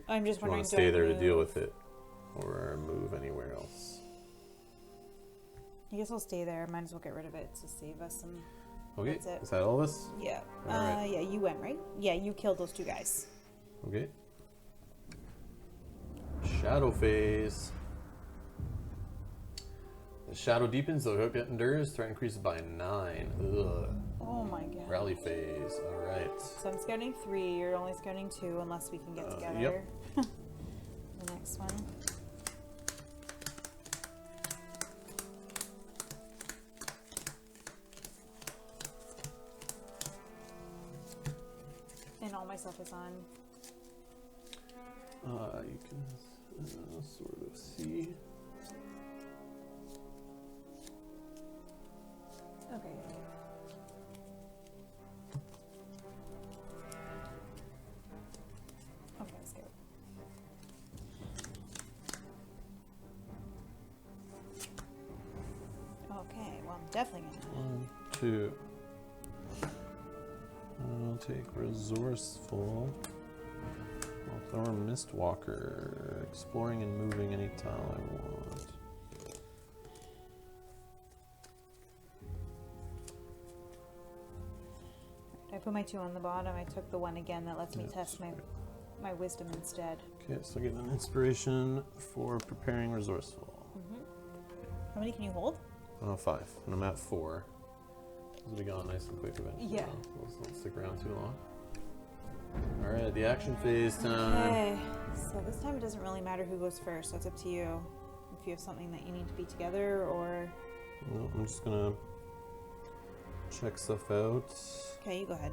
I'm just you wondering. want to stay there to deal with it, or move anywhere else. I guess I'll stay there. Might as well get rid of it to save us some. Okay, That's it. is that all this? Yeah. All right. Yeah, you went, right? Yeah, you killed those 2 guys. Okay. Shadow phase. The shadow deepens, the hook endures, threat increases by 9. Ugh. Oh my god. Rally phase, alright. So I'm scouting 3, you're only scouting 2 unless we can get together. Yep. The next one. And all my stuff is on. You can sort of see. Okay. Okay, let's go. Okay, well, I'm definitely gonna. 1, 2. I'll take resourceful. I'll throw a Mistwalker. Exploring and moving anytime I want. I put my 2 on the bottom. I took the 1 again that lets me Yeah, test my wisdom instead. Okay, so getting an inspiration for preparing resourceful. How many can you hold? 5, and I'm at 4. Those will be gone nice and quick eventually. Yeah. Those don't stick around too long. Alright, the action phase time. Okay, so this time it doesn't really matter who goes first. That's up to you. If you have something that you need to be together or... No, I'm just gonna check stuff out. Okay, you go ahead.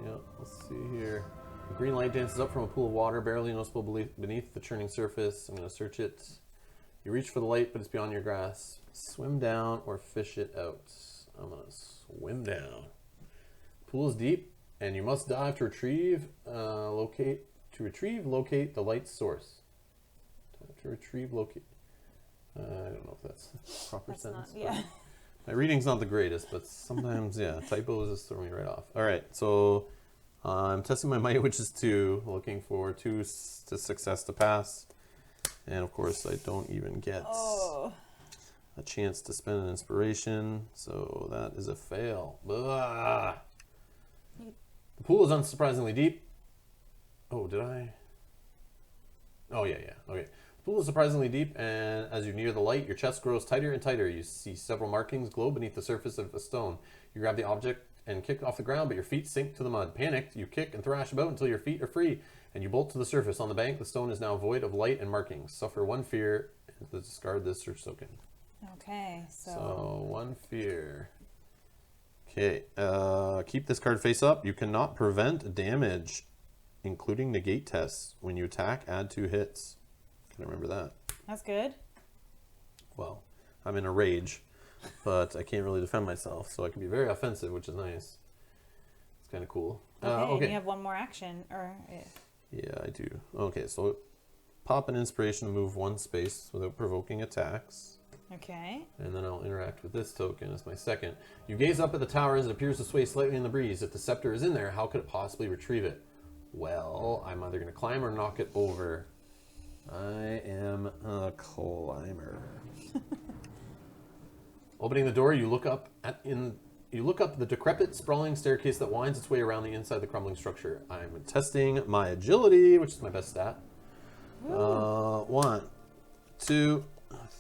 Yeah, let's see here. The green light dances up from a pool of water, barely noticeable beneath the churning surface. I'm gonna search it. You reach for the light, but it's beyond your grasp. Swim down or fish it out. I'm gonna swim down. Pool is deep, and you must dive to locate the light source. To retrieve, locate. I don't know if that's a proper That's sentence. not, yeah. My reading's not the greatest, but sometimes, yeah, typos just throw me right off. All right, so I'm testing my might, which is 2, looking for 2 to success to pass. And of course, I don't even get a chance to spend an inspiration, so that is a fail. Blah. The pool is unsurprisingly deep. Oh, did I? Oh, yeah, okay. The pool is surprisingly deep, and as you near the light, your chest grows tighter and tighter. You see several markings glow beneath the surface of a stone. You grab the object and kick off the ground, but your feet sink to the mud. Panicked, you kick and thrash about until your feet are free, and you bolt to the surface. On the bank, the stone is now void of light and markings. Suffer 1 fear and discard this search token. Okay, so... So 1 fear. Okay, keep this card face up. You cannot prevent damage, including negate tests. When you attack, add 2 hits. Can I remember that? That's good. Well, I'm in a rage, but I can't really defend myself, so I can be very offensive, which is nice. It's kind of cool. Okay, Okay. and you have 1 more action, or... Yeah, I do. Okay, so pop an inspiration to move 1 space without provoking attacks. Okay. And then I'll interact with this token as my second. You gaze up at the tower as it appears to sway slightly in the breeze. If the scepter is in there, how could it possibly retrieve it? Well, I'm either going to climb or knock it over. I am a climber. Opening the door, you look up the decrepit, sprawling staircase that winds its way around the inside of the crumbling structure. I'm testing my agility, which is my best stat. 1, 2,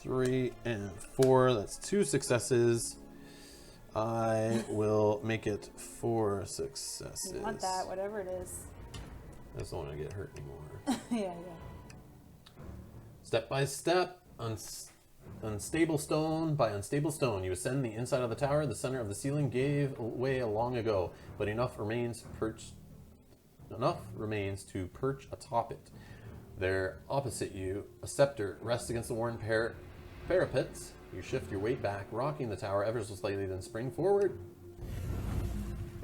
3, and 4. That's 2 successes. I will make it 4 successes. You want that, whatever it is. I just don't want to get hurt anymore. Yeah. Step by step, unstable stone by unstable stone, you ascend the inside of the tower. The center of the ceiling gave way long ago, but enough remains to perch atop it. There, opposite you, a scepter rests against the worn parapets. You shift your weight back, rocking the tower ever so slightly, then spring forward.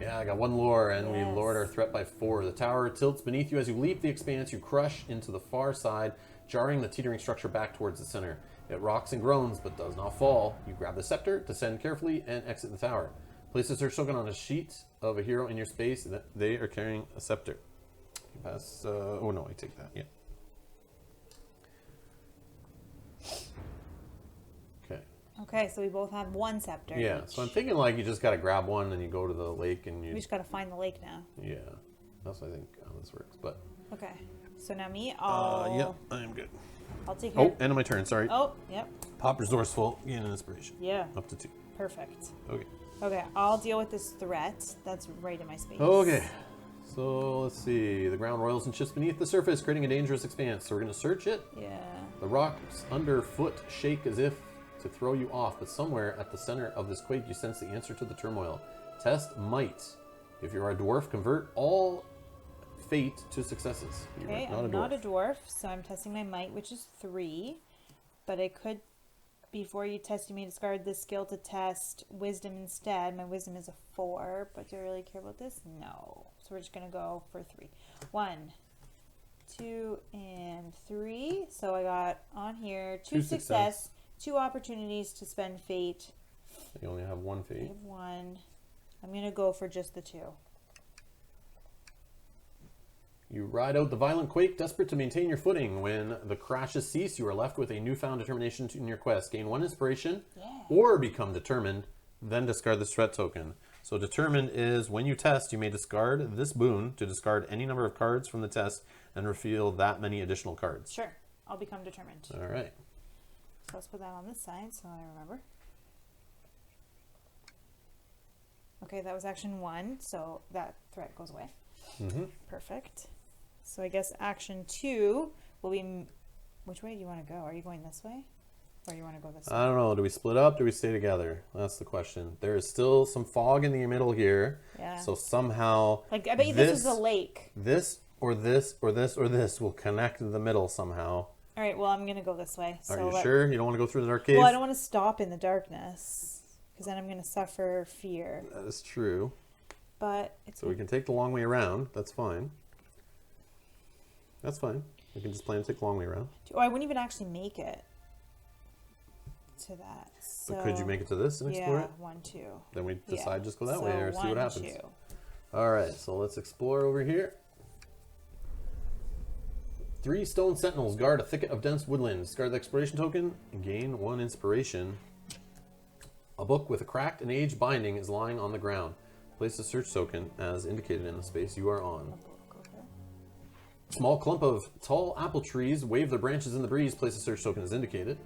Yeah, I got 1 lore, and we Yes. lowered our threat by 4. The tower tilts beneath you as you leap the expanse. You crush into the far side, jarring the teetering structure back towards the center. It rocks and groans, but does not fall. You grab the scepter, descend carefully, and exit the tower. Place the search token on a sheet of a hero in your space. They are carrying a scepter. You pass. Oh no, I take that. Yeah. Okay. Okay, so we both have 1 scepter. Yeah. each. So I'm thinking like you just gotta grab one, and you go to the lake, and you. We just gotta find the lake now. Yeah. That's what I think how this works, but. Okay. So now me, I'll. Yep. I am good. I'll take care. Oh, end of my turn. Sorry. Oh, yep. Pop resourceful. Gain an inspiration. Yeah. Up to 2. Perfect. Okay. Okay, I'll deal with this threat. That's right in my space. Okay. So let's see. The ground roils and shifts beneath the surface, creating a dangerous expanse. So we're going to search it. Yeah. The rocks underfoot shake as if to throw you off, but somewhere at the center of this quake, you sense the answer to the turmoil. Test might. If you're a dwarf, convert all fate to successes. You're Okay, I'm not a dwarf, so I'm testing my might, which is 3. But I could, before you test, you may discard this skill to test wisdom instead. My wisdom is a 4, but do I really care about this? No. So we're just going to go for 3. 1, 2, and 3. So I got on here 2 success, 2 opportunities to spend fate. You only have 1 I fate. have 1. I'm going to go for just the 2. You ride out the violent quake, desperate to maintain your footing. When the crashes cease, you are left with a newfound determination in your quest. Gain 1 inspiration, or become determined, then discard this threat token. So determined is when you test, you may discard this boon to discard any number of cards from the test and reveal that many additional cards. Sure. I'll become determined. All right. So let's put that on this side so I remember. Okay, that was action 1, so that threat goes away. Mm-hmm. Perfect. So I guess action 2 will be... Which way do you want to go? Are you going this way? Or do you want to go this way? I don't know. Do we split up? Do we stay together? That's the question. There is still some fog in the middle here. Yeah. So somehow... Like, I bet you this is a lake. This or this or this or this will connect in the middle somehow. All right, well, I'm going to go this way. Are you sure? You don't want to go through the dark cave? Well, I don't want to stop in the darkness, because then I'm going to suffer fear. That is true. But it's... So we can take the long way around. That's fine. That's fine. We can just plan to take the long way around. Oh, I wouldn't even actually make it to that. So, But could you make it to this and explore yeah, it? 1, 2. Then we decide Yeah. just go that So way or see 1, what happens. 2. All right, so let's explore over here. 3 stone sentinels guard a thicket of dense woodland. Discard the exploration token and gain 1 inspiration. A book with a cracked and aged binding is lying on the ground. Place the search token as indicated in the space you are on. Small clump of tall apple trees wave their branches in the breeze. Place the search token as indicated.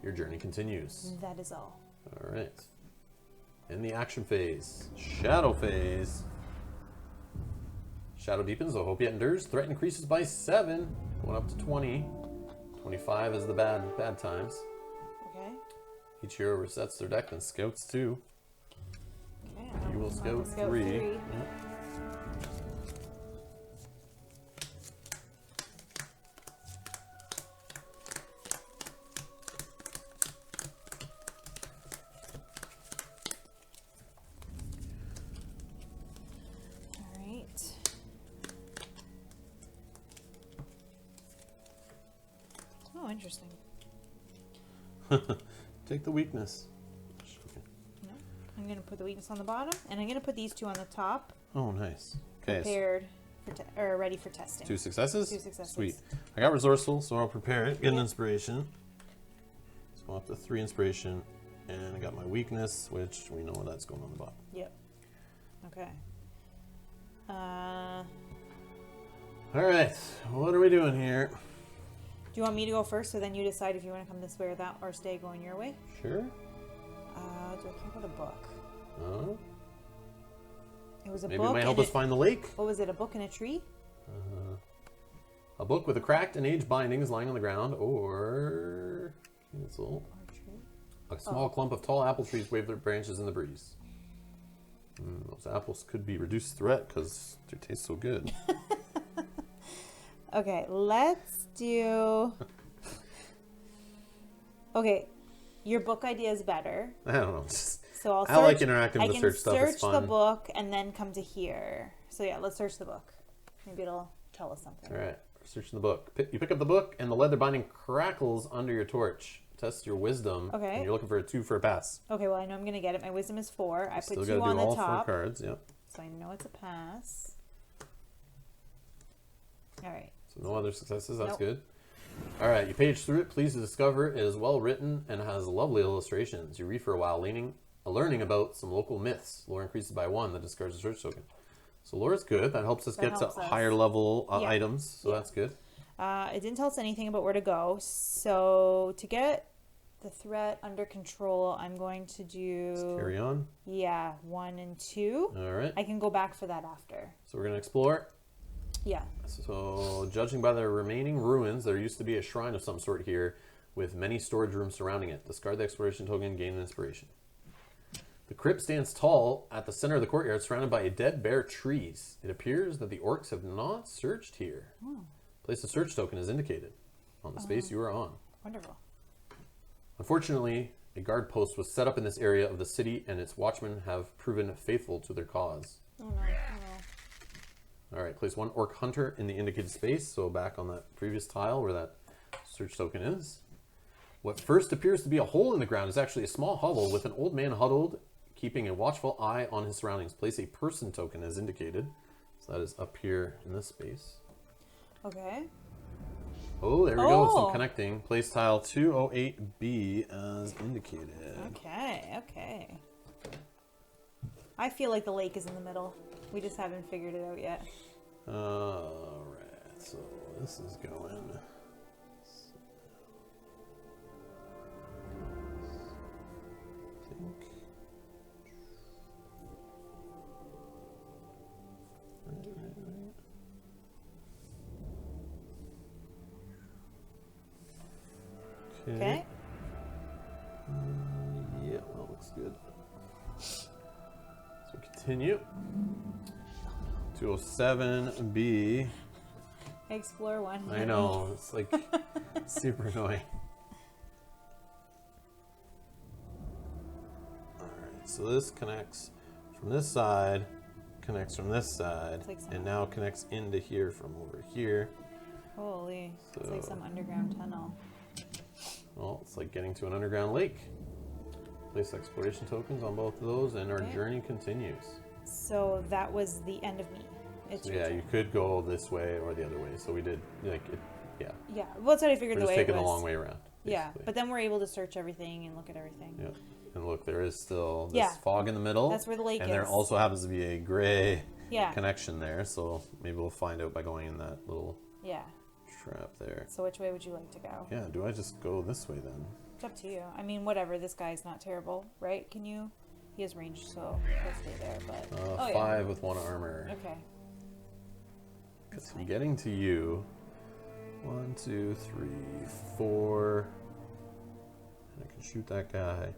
Your journey continues. That is all. All right. In the action phase, shadow phase. Shadow deepens, the hope yet endures. Threat increases by 7, going up to 20. 25 is the bad times. Okay. Each hero resets their deck and scouts 2. Okay. You will I'll scout scout 3. 3. Mhm. All right. Oh, interesting. Take the weakness. Okay. No. I'm going to put the weakness on the bottom, and I'm going to put these 2 on the top, Oh, nice. Okay. prepared for or ready for testing. 2 successes? 2 successes. Sweet. I got resourceful, so I'll prepare it. Get an Yep. inspiration. Let's go up to 3 inspiration. And I got my weakness, which we know where that's going on the bottom. Yep. Okay. All right. What are we doing here? Do you want me to go first, so then you decide if you want to come this way or that, or stay going your way? Sure. Do I care about a book? It was a Maybe book. it might help and us find the lake. What was it? A book and a tree? A book with a cracked and aged binding is lying on the ground, or cancel. Or a tree? A small clump of tall apple trees wave their branches in the breeze. Those apples could be reduced threat because they taste so good. Okay, let's do... Okay, your book idea is better. I don't know. So I'll search. I like interacting with the search stuff. I It's can search fun. the book and then come to here. So yeah, let's search the book. Maybe it'll tell us something. All right, searching the book. You pick up the book, and the leather binding crackles under your torch. Test your wisdom. Okay. And you're looking for a 2 for a pass. Okay, well I know I'm gonna get it. My wisdom is 4. I put Still 2 got to on do the all top, 4 cards. Yep. so I know it's a pass. All right. So no other successes. That's Nope. good. All right, you page through it. Pleased to discover it is well written and has lovely illustrations. You read for a while, learning about some local myths. Lore increases by 1. That discards a search token. So lore is good. That helps us That get helps to us. higher level Yeah. items. So that's good. It didn't tell us anything about where to go. So to get the threat under control, I'm going to do Carry on. 1 and 2. All right. I can go back for that after. So we're going to explore. Yeah. So, judging by the remaining ruins, there used to be a shrine of some sort here with many storage rooms surrounding it. Discard the exploration token, gain an inspiration. The crypt stands tall at the center of the courtyard, surrounded by dead bare trees. It appears that the orcs have not searched here. Place a search token as indicated on the space you are on. Wonderful. Unfortunately, a guard post was set up in this area of the city, and its watchmen have proven faithful to their cause. Oh no. All right, place 1 orc hunter in the indicated space, so back on that previous tile where that search token is. What first appears to be a hole in the ground is actually a small hovel with an old man huddled, keeping a watchful eye on his surroundings. Place a person token as indicated. So that is up here in this space. Okay. Oh, there we go, Oh. some connecting. Place tile 208B as indicated. Okay. I feel like the lake is in the middle. We just haven't figured it out yet. All right, so this is going. Okay. Yeah, that looks good. So continue. 207B. Explore 1. I know, it's like super annoying. Alright, so this connects from this side, connects from this side, It's like some- and now connects into here from over here. Holy. It's like So- some underground tunnel. Well, it's like getting to an underground lake. Place exploration tokens on both of those, and our Okay. journey continues. So that was the end of me. It's So your yeah, turn. you could go this way or the other way. So we did, like, it, yeah. Yeah. Well, that's what I figured We're the just way it taking was. the long way around. Yeah, basically. but then we're able to search everything and look at everything. Yeah. And look, there is still this Yeah. fog in the middle. That's where the lake and there is. also happens to be a gray Yeah. connection there. So maybe we'll find out by going in that little Yeah. trap there. So which way would you like to go? Yeah, do I just go this way then? It's up to you. I mean, whatever. This guy's not terrible, right? Can you? He has range, so he'll stay there. But oh, yeah. 5 with 1 armor. Okay. So I'm getting to you. 1, 2, 3, 4. And I can shoot that guy.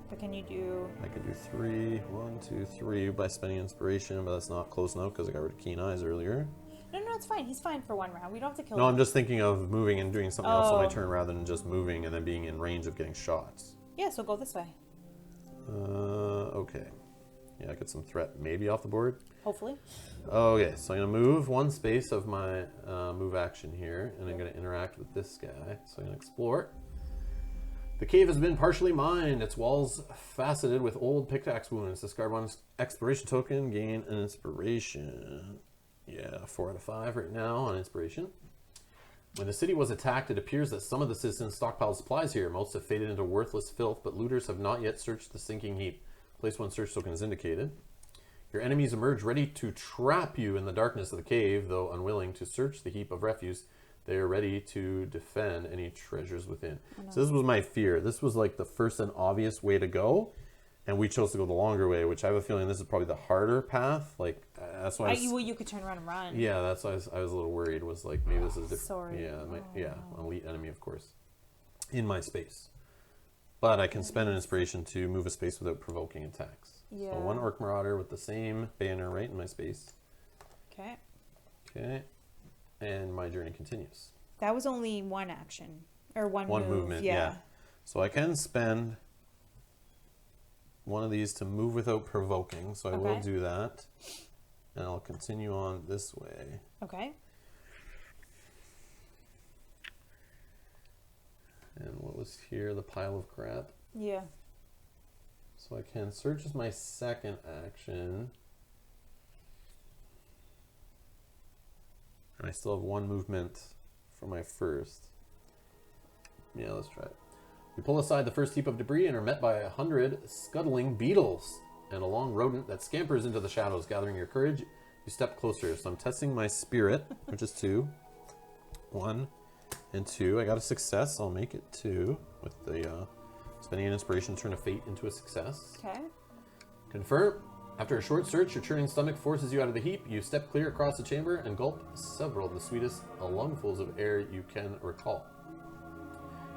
But can you do? I could do 3. 1, 2, 3 by spending inspiration, but that's not close enough because I got rid of keen eyes earlier. No, it's fine. He's fine for 1 round. We don't have to kill No, him. I'm just thinking of moving and doing something else on my Oh. turn rather than just moving and then being in range of getting shots. Yeah, so go this way. Okay. Yeah, I get some threat maybe off the board. Hopefully. Okay, so I'm going to move 1 space of my move action here, and I'm going to interact with this guy. So I'm going to explore. The cave has been partially mined. Its walls faceted with old pickaxe wounds. Discard 1 exploration token, gain an inspiration. Yeah, 4 out of 5 right now on inspiration. When the city was attacked, it appears that some of the citizens stockpiled supplies here. Most have faded into worthless filth, but looters have not yet searched the sinking heap. Place 1 search token as indicated. Your enemies emerge ready to trap you in the darkness of the cave, though unwilling to search the heap of refuse. They are ready to defend any treasures within. So this was my fear. This was like the first and obvious way to go, and we chose to go the longer way, which I have a feeling this is probably the harder path. Like that's why. Well, you could turn around and run. Yeah, that's why I was a little worried. Was like maybe this is different. Sorry. Yeah, elite enemy, of course, in my space. But I can spend an inspiration to move a space without provoking attacks. Yeah. So 1 orc marauder with the same banner right in my space. Okay. Okay, and my journey continues. That was only 1 action or 1 One move. movement. Yeah. So I can spend one of these to move without provoking, so I will Okay. do that. And I'll continue on this way. Okay. And what was here? The pile of crap. Yeah. So I can search as my second action. And I still have one movement for my first. Yeah, let's try it. You pull aside the first heap of debris and are met by 100 scuttling beetles and a long rodent that scampers into the shadows. Gathering your courage, you step closer. So I'm testing my spirit, which is 2. 1 and 2. I got a success. I'll make it 2 with the spending an inspiration, turn a fate into a success. Okay. Confirm. After a short search, your churning stomach forces you out of the heap. You step clear across the chamber and gulp several of the sweetest lungfuls of air you can recall.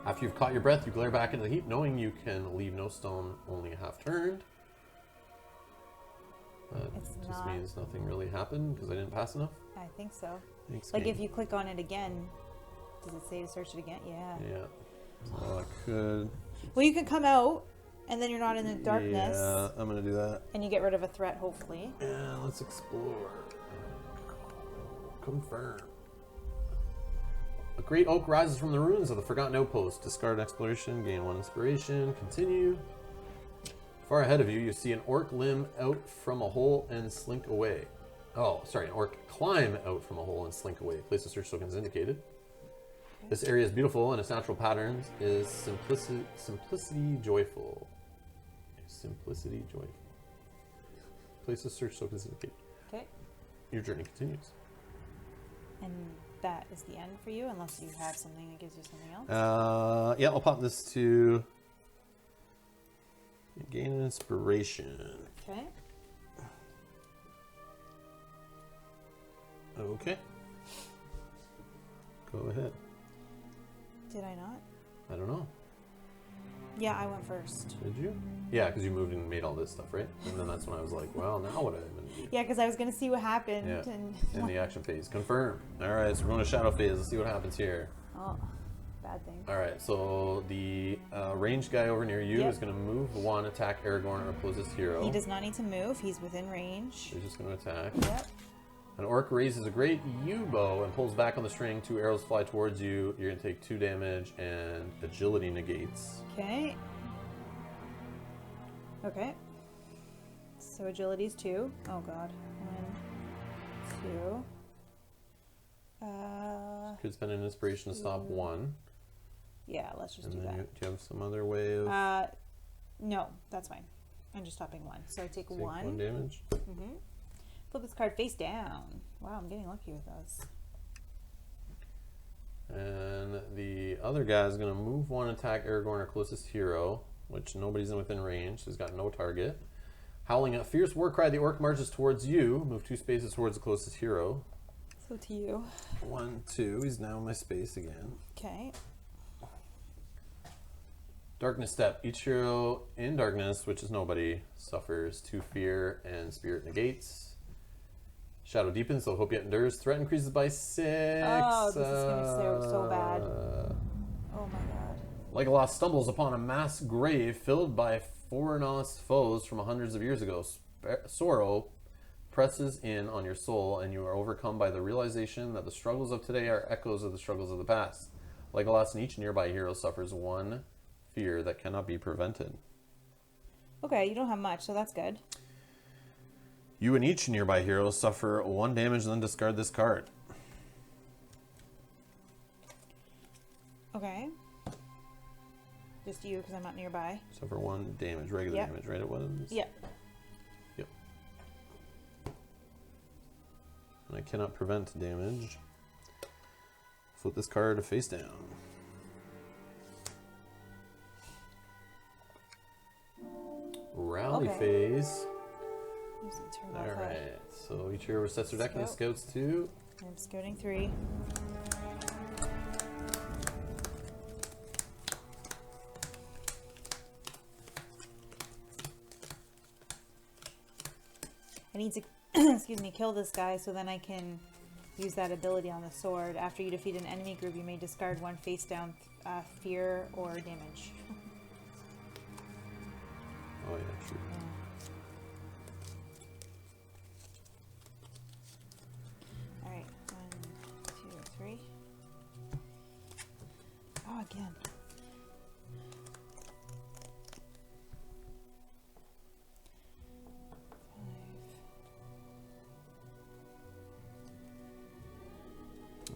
After you've caught your breath, you glare back into the heap, knowing you can leave no stone only half turned. That just means nothing really happened because I didn't pass enough. I think so. Thanks, Like game. if you click on it again, does it say to search it again? Yeah. Yeah. So I could. Well, you can come out, and then you're not in the darkness, Yeah, I'm gonna do that. and you get rid of a threat, hopefully. Yeah, let's explore. Confirm. A great oak rises from the ruins of the forgotten outpost. Discard exploration, gain 1 inspiration. Continue. Far ahead of you, you see an orc limb out from a hole and slink away. Oh, sorry, an orc climb out from a hole and slink away. Place of search tokens indicated. This area is beautiful and its natural patterns is simplicity joyful. Simplicity joyful. Place of search tokens indicated. Okay. Your journey continues. And that is the end for you, unless you have something that gives you something else. Yeah, I'll pop this to gain an inspiration. Okay. Okay. Go ahead. Did I not? I don't know. Yeah, I went first. Did you? Yeah, because you moved and made all this stuff, right? And then that's when I was like, well, now what am I going to do? Yeah, because I was going to see what happened. Yeah. And In the action phase. Confirm. All right, so we're going to shadow phase. Let's see what happens here. Oh, bad thing. All right, so the ranged guy over near you Yep. is going to move 1, attack Aragorn or closest hero. He does not need to move. He's within range. He's just going to attack. Yep. An orc raises a great yew bow and pulls back on the string. 2 arrows fly towards you. You're going to take 2 damage and agility negates. Okay. Okay. So agility's 2. Oh god. 1, 2. Could spend an inspiration to stop 1. Yeah, let's just And do then that. do you have some other way of No, that's fine. I'm just stopping 1. So I take take 1. 1 damage? Mm-hmm. Flip this card face down. Wow, I'm getting lucky with those. And the other guy is going to move 1, attack Aragorn or closest hero, which nobody's within range, so he's got no target. Howling a fierce war cry, the orc marches towards you. Move 2 spaces towards the closest hero. So to you. 1, 2. He's now in my space again. Okay. Darkness step. Each hero in darkness, which is nobody, suffers 2 fear and spirit negates. Shadow deepens, so hope yet endures. Threat increases by 6. Oh, this is gonna be so bad. Oh my god. Legolas stumbles upon a mass grave filled by Forenos foes from hundreds of years ago. Sorrow presses in on your soul, and you are overcome by the realization that the struggles of today are echoes of the struggles of the past. Legolas and each nearby hero suffers 1 fear that cannot be prevented. Okay, you don't have much, so that's good. You and each nearby hero suffer 1 damage, and then discard this card. Okay. Just you, because I'm not nearby. Suffer 1 damage, regular Yep. damage, right? It was? Yep. Yep. And I cannot prevent damage. Flip this card face down. Rally Okay. phase. I'm just gonna turn off that. Alright, so each hero resets their deck and the Scout. scouts too. I'm scouting 3. I need to, excuse me, kill this guy so then I can use that ability on the sword. After you defeat an enemy group, you may discard 1 face down fear or damage. Oh yeah, true. All right, 1, 2, 3. Oh, again.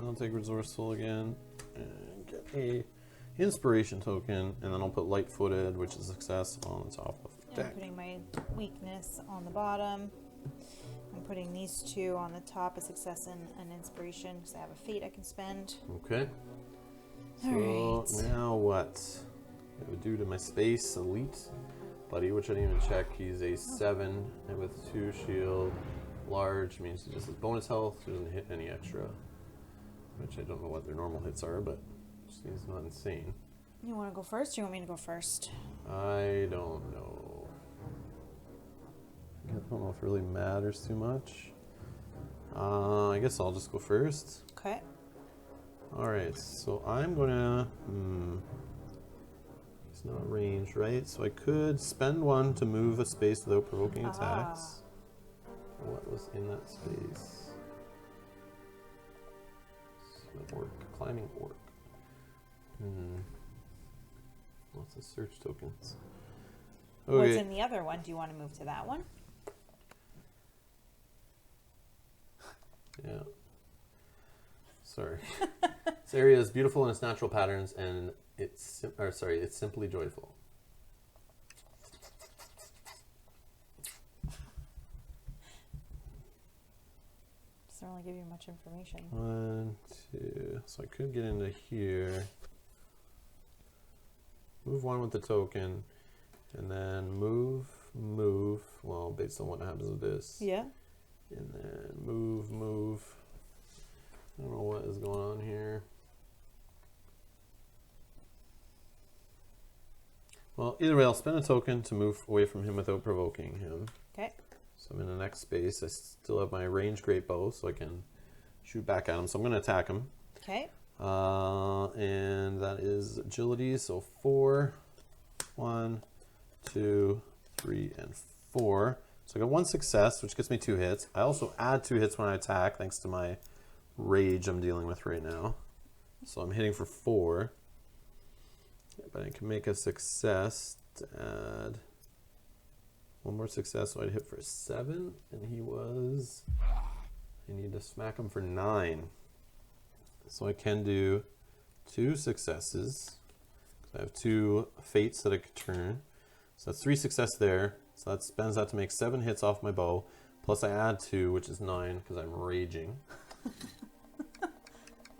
I'll take resourceful again and get a inspiration token, and then I'll put light-footed, which is success, on the top of the I'm deck. putting my weakness on the bottom. I'm putting these two on the top, a success and an inspiration, because I have a fate I can spend. Okay. So Alright. now what? I would do to my space elite buddy, which I didn't even check. He's a 7 and with 2 shield. Large means he just has bonus health. He doesn't hit any extra, which I don't know what their normal hits are, but seems not insane. You want to go first, or you want me to go first? I don't know. I don't know if it really matters too much. I guess I'll just go first. Okay. Alright, so I'm gonna... It's not range, right? So I could spend one to move a space without provoking attacks. What was in that space? It's an orc, climbing orc. Lots of search tokens. Okay. What's in the other one? Do you want to move to that one? Yeah. Sorry. This area is beautiful in its natural patterns, and it's simply joyful. Doesn't really give you much information. 1, 2. So I could get into here. Move one with the token, and then move. Well, based on what happens with this. Yeah. And then move. I don't know what is going on here. Well, either way, I'll spend a token to move away from him without provoking him. Okay. So I'm in the next space. I still have my ranged great bow, so I can shoot back at him. So I'm going to attack him. Okay. And that is agility. So 4, 1, 2, 3, and 4. So I got 1 success, which gets me 2 hits. I also add 2 hits when I attack, thanks to my rage I'm dealing with right now. So I'm hitting for 4. But I can make a success to add 1 more success, so I'd hit for 7, and I need to smack him for 9. So I can do 2 successes. I have 2 fates that I could turn. So that's 3 success there. So that spends that to make 7 hits off my bow. Plus I add 2, which is 9, because I'm raging.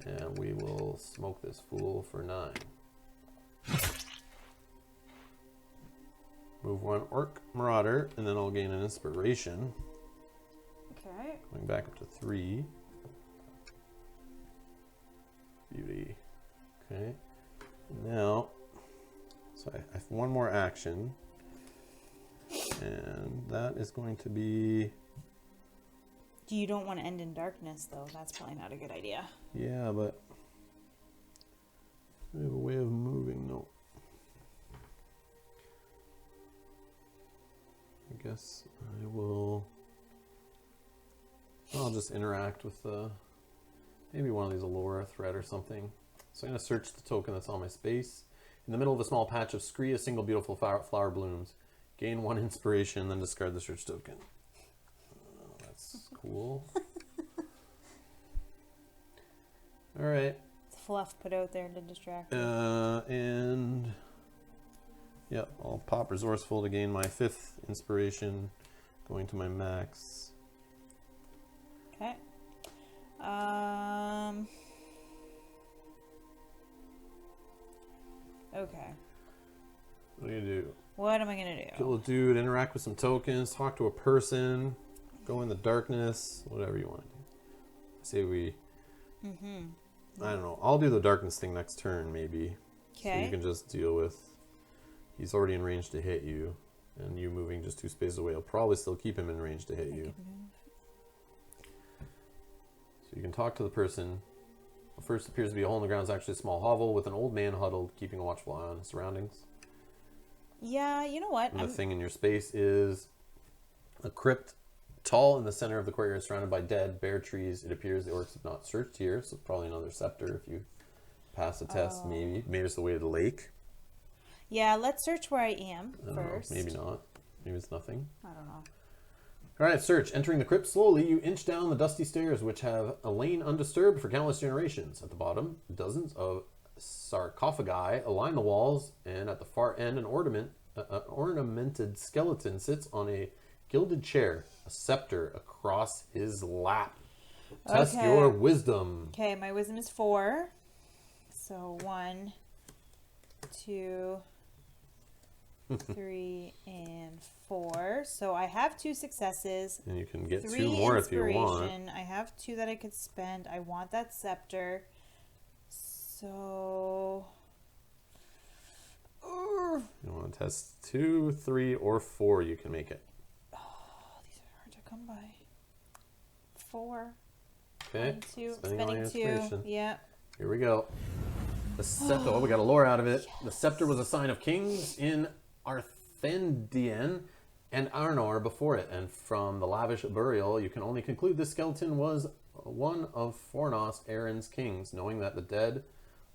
And we will smoke this fool for 9. Move 1 Orc Marauder, and then I'll gain an inspiration. Okay. Going back up to 3. Beauty. Okay. Now, so I have 1 more action. And that is going to be... You don't want to end in darkness, though. That's probably not a good idea. Yeah, but... I have a way of moving. No. I guess I will... I'll just interact with maybe one of these LOTR thread or something. So I'm going to search the token that's on my space. In the middle of a small patch of scree, a single beautiful flower blooms. Gain 1 inspiration, then discard the search token. Oh, that's cool. All right. It's fluff put out there to distract you. And yeah, I'll pop resourceful to gain my 5th inspiration, going to my max. Okay. Okay. What do you do? What am I gonna do? Kill a dude, interact with some tokens, talk to a person, go in the darkness, whatever you want to do. Say we... I don't know. I'll do the darkness thing next turn, maybe. Okay. So you can just deal with... He's already in range to hit you, and you moving just 2 spaces away. I'll probably still keep him in range to hit you. So you can talk to the person. What first appears to be a hole in the ground is actually a small hovel with an old man huddled, keeping a watchful eye on his surroundings. Yeah, you know what? And the thing in your space is a crypt tall in the center of the courtyard, surrounded by dead, bare trees. It appears the orcs have not searched here, so probably another scepter if you pass the test, maybe. Maybe it's the way to the lake. Yeah, let's search where I am I don't first. know. Maybe not. Maybe it's nothing. I don't know. All right, search. Entering the crypt slowly, you inch down the dusty stairs, which have lain undisturbed for countless generations. At the bottom, dozens of sarcophagi line the walls, and at the far end, an ornamented skeleton sits on a gilded chair, a scepter across his lap. Test your wisdom. Okay, my wisdom is 4. So 1, 2, 3, and 4. So I have 2 successes. And you can get 3 2 more if you want. inspiration. I have 2 that I could spend. I want that scepter. So You want to test 2, 3, or 4, you can make it. oh, these are hard to come by. 4. Okay. 1, 2. Spending all your Spending 2. inspiration. Yeah. Here we go. The scepter. Oh, we got a lore out of it. Yes. The scepter was a sign of kings in Arthendian and Arnor before it, and from the lavish burial, you can only conclude this skeleton was one of Fornos, Aaron's kings. Knowing that the dead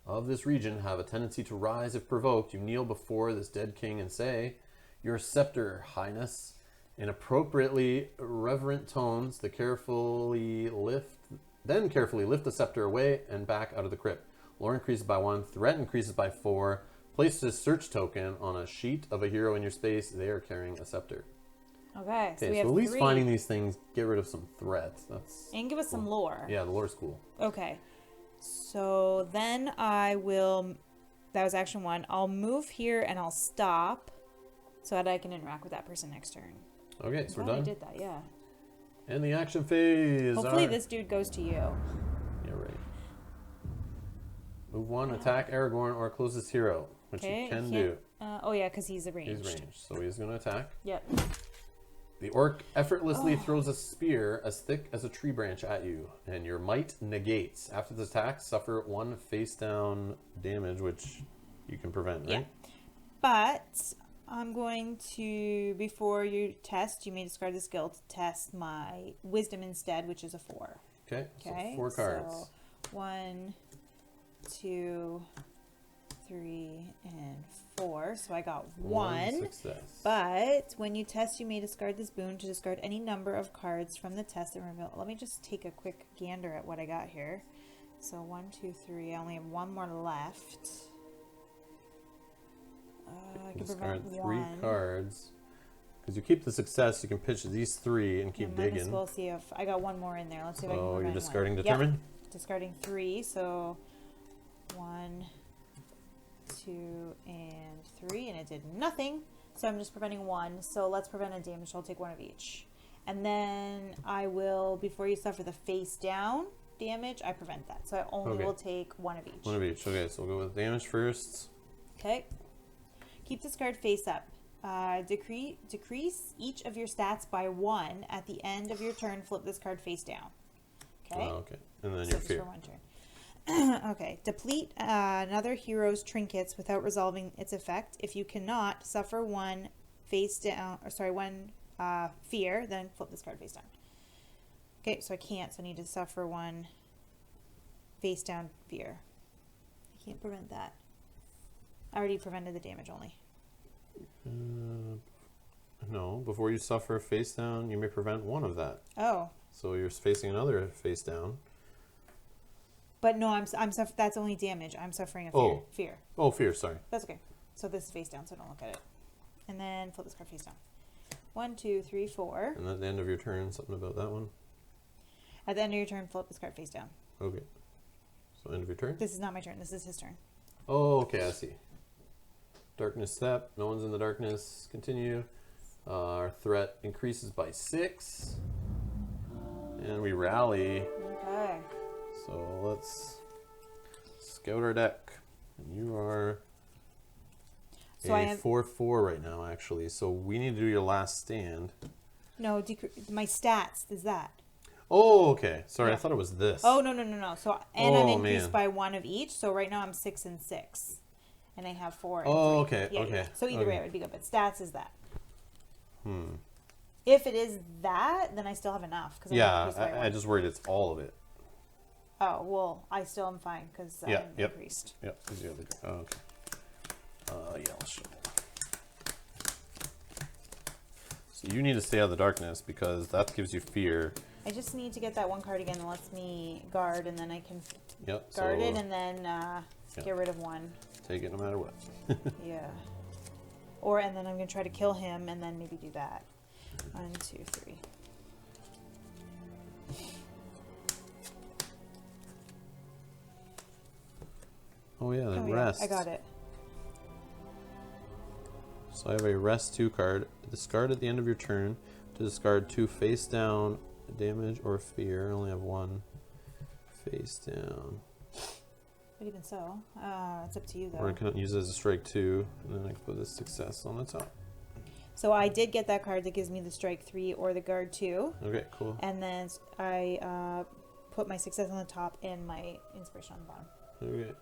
of this region have a tendency to rise if provoked, you kneel before this dead king and say, "Your scepter, Highness." In appropriately reverent tones, then carefully lift the scepter away and back out of the crypt. Lore increases by 1, threat increases by 4. Place this search token on a sheet of a hero in your space. They are carrying a scepter. Okay, so we Okay, have so at least 3. finding these things, get rid of some threats. That's And give us some lore. Yeah, the lore's cool. Okay. So then I will, that was action 1. I'll move here and I'll stop so that I can interact with that person next turn. Okay, so we're I done. did that, yeah. And the action phase. Hopefully this dude goes to you. Yeah, right. Move 1, attack Aragorn or closest hero, which you can do. Oh yeah, because he's ranged. He's ranged, so he's going to attack. Yep. The orc effortlessly throws a spear as thick as a tree branch at you, and your might negates. After the attack, suffer 1 face down damage, which you can prevent, right? Yeah. But I'm going to, before you test, you may discard the skill to test my wisdom instead, which is a 4. Okay, so 4 cards. So 1, 2, 3, and 4. So I got 1 success. But when you test, you may discard this boon to discard any number of cards from the test and reveal. Let me just take a quick gander at what I got here. So 1, 2, 3. I only have 1 more left. I can discard prevent 3 1. cards. Because you keep the success, you can pitch these 3 and keep digging. We'll see if I got 1 more in there. Let's see if I can prevent you're 1. discarding determine? Yep. Discarding 3. So 1, 2, and 3, and it did nothing. So I'm just preventing 1. So let's prevent a damage. So I'll take 1 of each. And then I will, before you suffer the face down damage, I prevent that. So I only will take 1 of each. 1 of each. Okay, so we'll go with damage first. Okay. Keep this card face up. Decrease each of your stats by 1 at the end of your turn. Flip this card face down. Okay. Oh, okay. And then So your just fear. for 1 turn. Okay. Deplete another hero's trinkets without resolving its effect. If you cannot, suffer 1 face down, or sorry, 1 fear, then flip this card face down. Okay, so I can't, so I need to suffer 1 face down fear. I can't prevent that. I already prevented the damage only. No, before you suffer face down, you may prevent 1 of that. Oh. So you're facing another face down. But no, that's only damage. I'm suffering a fear. Oh. Fear. Oh, fear, sorry. That's okay. So this is face down, so don't look at it. And then flip this card face down. 1, 2, 3, 4. And at the end of your turn, something about that one? At the end of your turn, flip this card face down. Okay. So end of your turn? This is not my turn. This is his turn. Oh, okay, I see. Darkness step. No one's in the darkness. Continue. Our threat increases by 6. And we rally. Okay. So let's scout our deck. And you are So I have 4/4 right now, actually. So we need to do your last stand. no my stats is that. Oh, okay. Sorry, Yeah. I thought it was this. Oh no. So and I'm Oh, increased man. by 1 of each. So right now I'm 6 and 6. and I have 4. And Oh, 3. okay, Yeah, okay. Yeah. So either okay. way, it would be good. But stats is that. If it is that, then I still have enough. Yeah, I just worried it's all of it. Oh, well, I still am fine because I'm increased. Yep. Okay. Yellow shovel. So you need to stay out of the darkness because that gives you fear. I just need to get that one card again that lets me guard, and then I can So guard it and then get rid of one. take it no matter what. Yeah. And then I'm going to try to kill him and then maybe do that. 1, 2, 3. Oh yeah, that rest. I got it. So I have a rest 2 card. Discard at the end of your turn to discard 2 face down damage or fear. I only have 1 face down. But even so, it's up to you though. Or I can use it as a strike 2, and then I can put this success on the top. So I did get that card that gives me the strike 3 or the guard 2. Okay, cool. And then I put my success on the top and my inspiration on the bottom. Okay.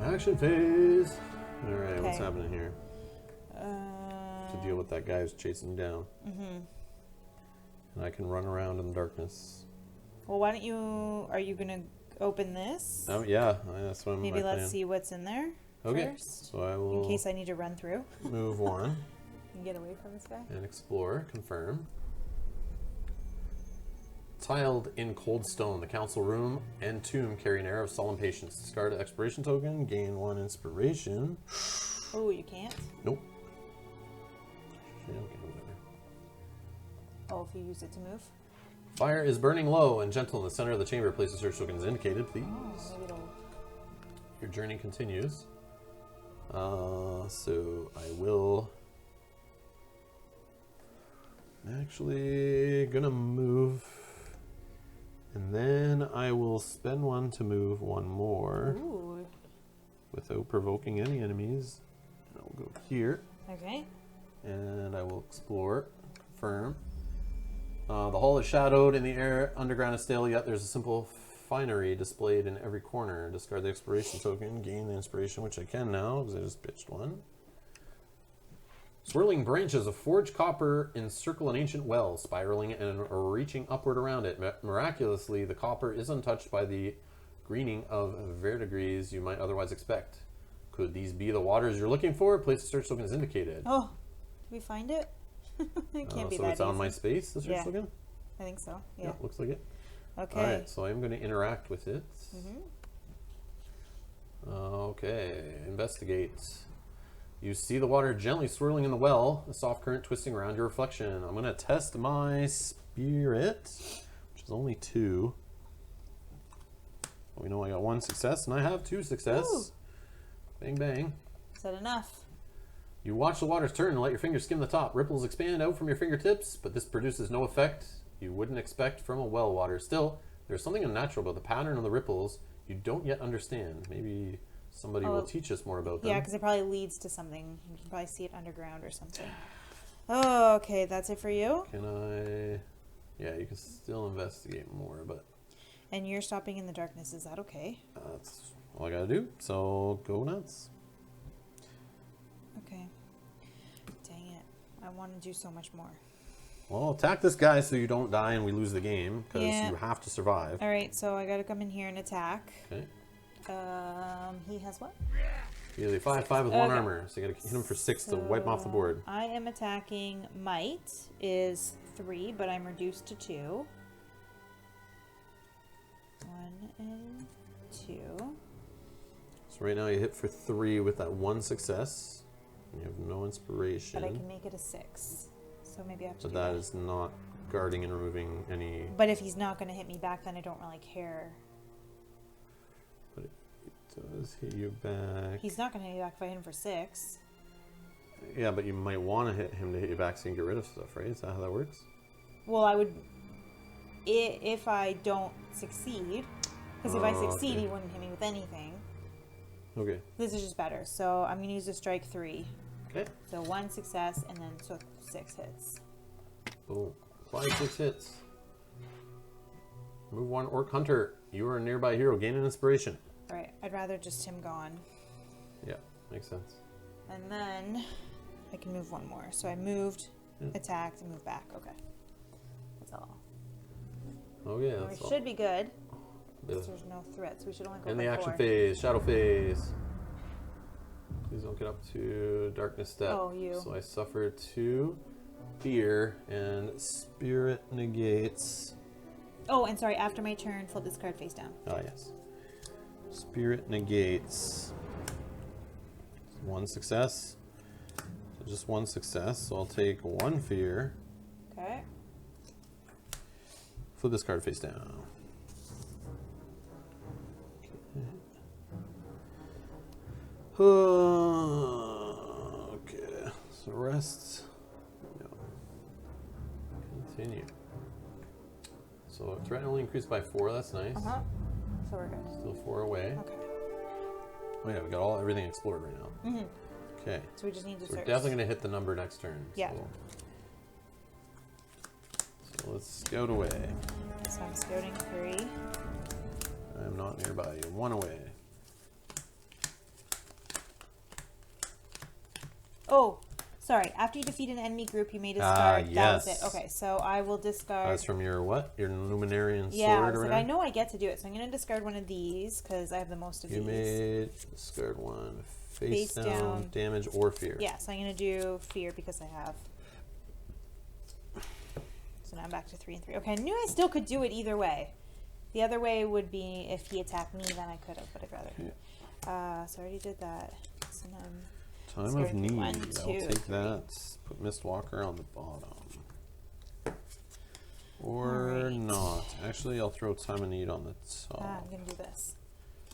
Action phase. All right, what's happening here? To deal with that guy who's chasing down. And I can run around in the darkness. Well, why don't you? Are you gonna open this? Oh yeah, that's what I'm. Maybe let's see what's in there. Okay. First, so I will. In case I need to run through. Move 1. And get away from this guy. And explore. Confirm. Tiled in cold stone, the council room and tomb carry an air of solemn patience. Discard an expiration token, gain 1 inspiration. Oh, you can't? Nope. Yeah, okay, whatever. Oh, if you use it to move? Fire is burning low and gentle in the center of the chamber. Place the search token as indicated, please. Oh, maybe it'll... Your journey continues. So I will... I'm actually gonna move... And then I will spend 1 to move 1 more. Ooh. Without provoking any enemies. And I'll go here. Okay. And I will explore. Confirm. The hall is shadowed in the air. Underground is still, yet there's a simple finery displayed in every corner. Discard the exploration token. Gain the inspiration, which I can now because I just pitched 1. Swirling branches of forged copper encircle an ancient well, spiraling and reaching upward around it. Miraculously, the copper is untouched by the greening of verdigris you might otherwise expect. Could these be the waters you're looking for? Place the search token as indicated. Oh, did we find it? It can't be so that it's on easy. my space, the search token? I think so, yeah. Looks like it. Okay. All right, so I'm going to interact with it. Okay, investigate. You see the water gently swirling in the well, a soft current twisting around your reflection. I'm going to test my spirit, which is only 2. We know I got 1 success, and I have 2 success. Ooh. Bang, bang. Is that enough? You watch the waters turn and let your fingers skim the top. Ripples expand out from your fingertips, but this produces no effect you wouldn't expect from a well water. Still, there's something unnatural about the pattern of the ripples you don't yet understand. Maybe somebody will teach us more about them. Yeah, because it probably leads to something. You can probably see it underground or something. Oh, okay. That's it for you? Can I... Yeah, you can still investigate more, but... And you're stopping in the darkness. Is that okay? That's all I gotta do, so go nuts. Okay. Dang it. I want to do so much more. Well, attack this guy so you don't die and we lose the game, because you have to survive. All right, so I got to come in here and attack. Okay. He has what? He has a 5/5 with 1 armor, so you gotta hit him for 6 to wipe him off the board. I am attacking might is 3, but I'm reduced to 2. 1 and 2. So right now you hit for 3 with that 1 success. And you have no inspiration. But I can make it a 6. So maybe I have to But do that is not guarding and removing any... But if he's not going to hit me back, then I don't really care. But it does hit you back. He's not going to hit me back if I hit him for 6. Yeah, but you might want to hit him to hit you back so you can get rid of stuff, right? Is that how that works? Well, I would... If I don't succeed... Because if I succeed, he wouldn't hit me with anything. Okay. This is just better. So I'm going to use a strike 3. Okay. So 1 success and then 6 hits. Boom. Apply 6 hits. Move 1 Orc Hunter. You are a nearby hero. Gain an inspiration. All right, I'd rather just him gone. Yeah, makes sense. And then I can move one more. So I moved, attacked, and moved back. Okay. That's all. Okay, Well, that's we all. should be good. There's no threats. We should only go In by the action 4. phase, shadow phase. Please don't get up to darkness step. Oh, you. So I suffer 2 fear, and spirit negates. Oh, and sorry, after my turn, flip this card face down. Ah, yes. Spirit negates 1 success. So just 1 success. So I'll take 1 fear. Okay. Flip this card face down. Okay. So rest. No. Continue. So threat only increased by 4. That's nice. Uh-huh. So we're good. Still 4 away. Okay. Oh yeah, we got everything explored right now. Mm-hmm. Okay. So we just need to So we're search. definitely going to hit the number next turn. Yeah. So let's scout away. So I'm scouting 3. I'm not nearby. You're 1 away. Oh, sorry. After you defeat an enemy group, you may discard. That was it. Yes. Okay, so I will discard. That's from your what? Your Luminarian Yeah, sword I or was like, whatever? I know I get to do it, so I'm going to discard one of these because I have the most of You these. may discard 1. Face Face down, down. damage, or fear. Yeah, so I'm going to do fear because I have. So now I'm back to 3 and 3. Okay, I knew I still could do it either way. The other way would be if he attacked me, then I could have, but I'd rather. So I already did that. So now I'm Time of scared need. for 1, I'll 2, take 3. that. Put Mistwalker on the bottom. Or Alright. not. Actually, I'll throw time of need on the top. I'm going to do this.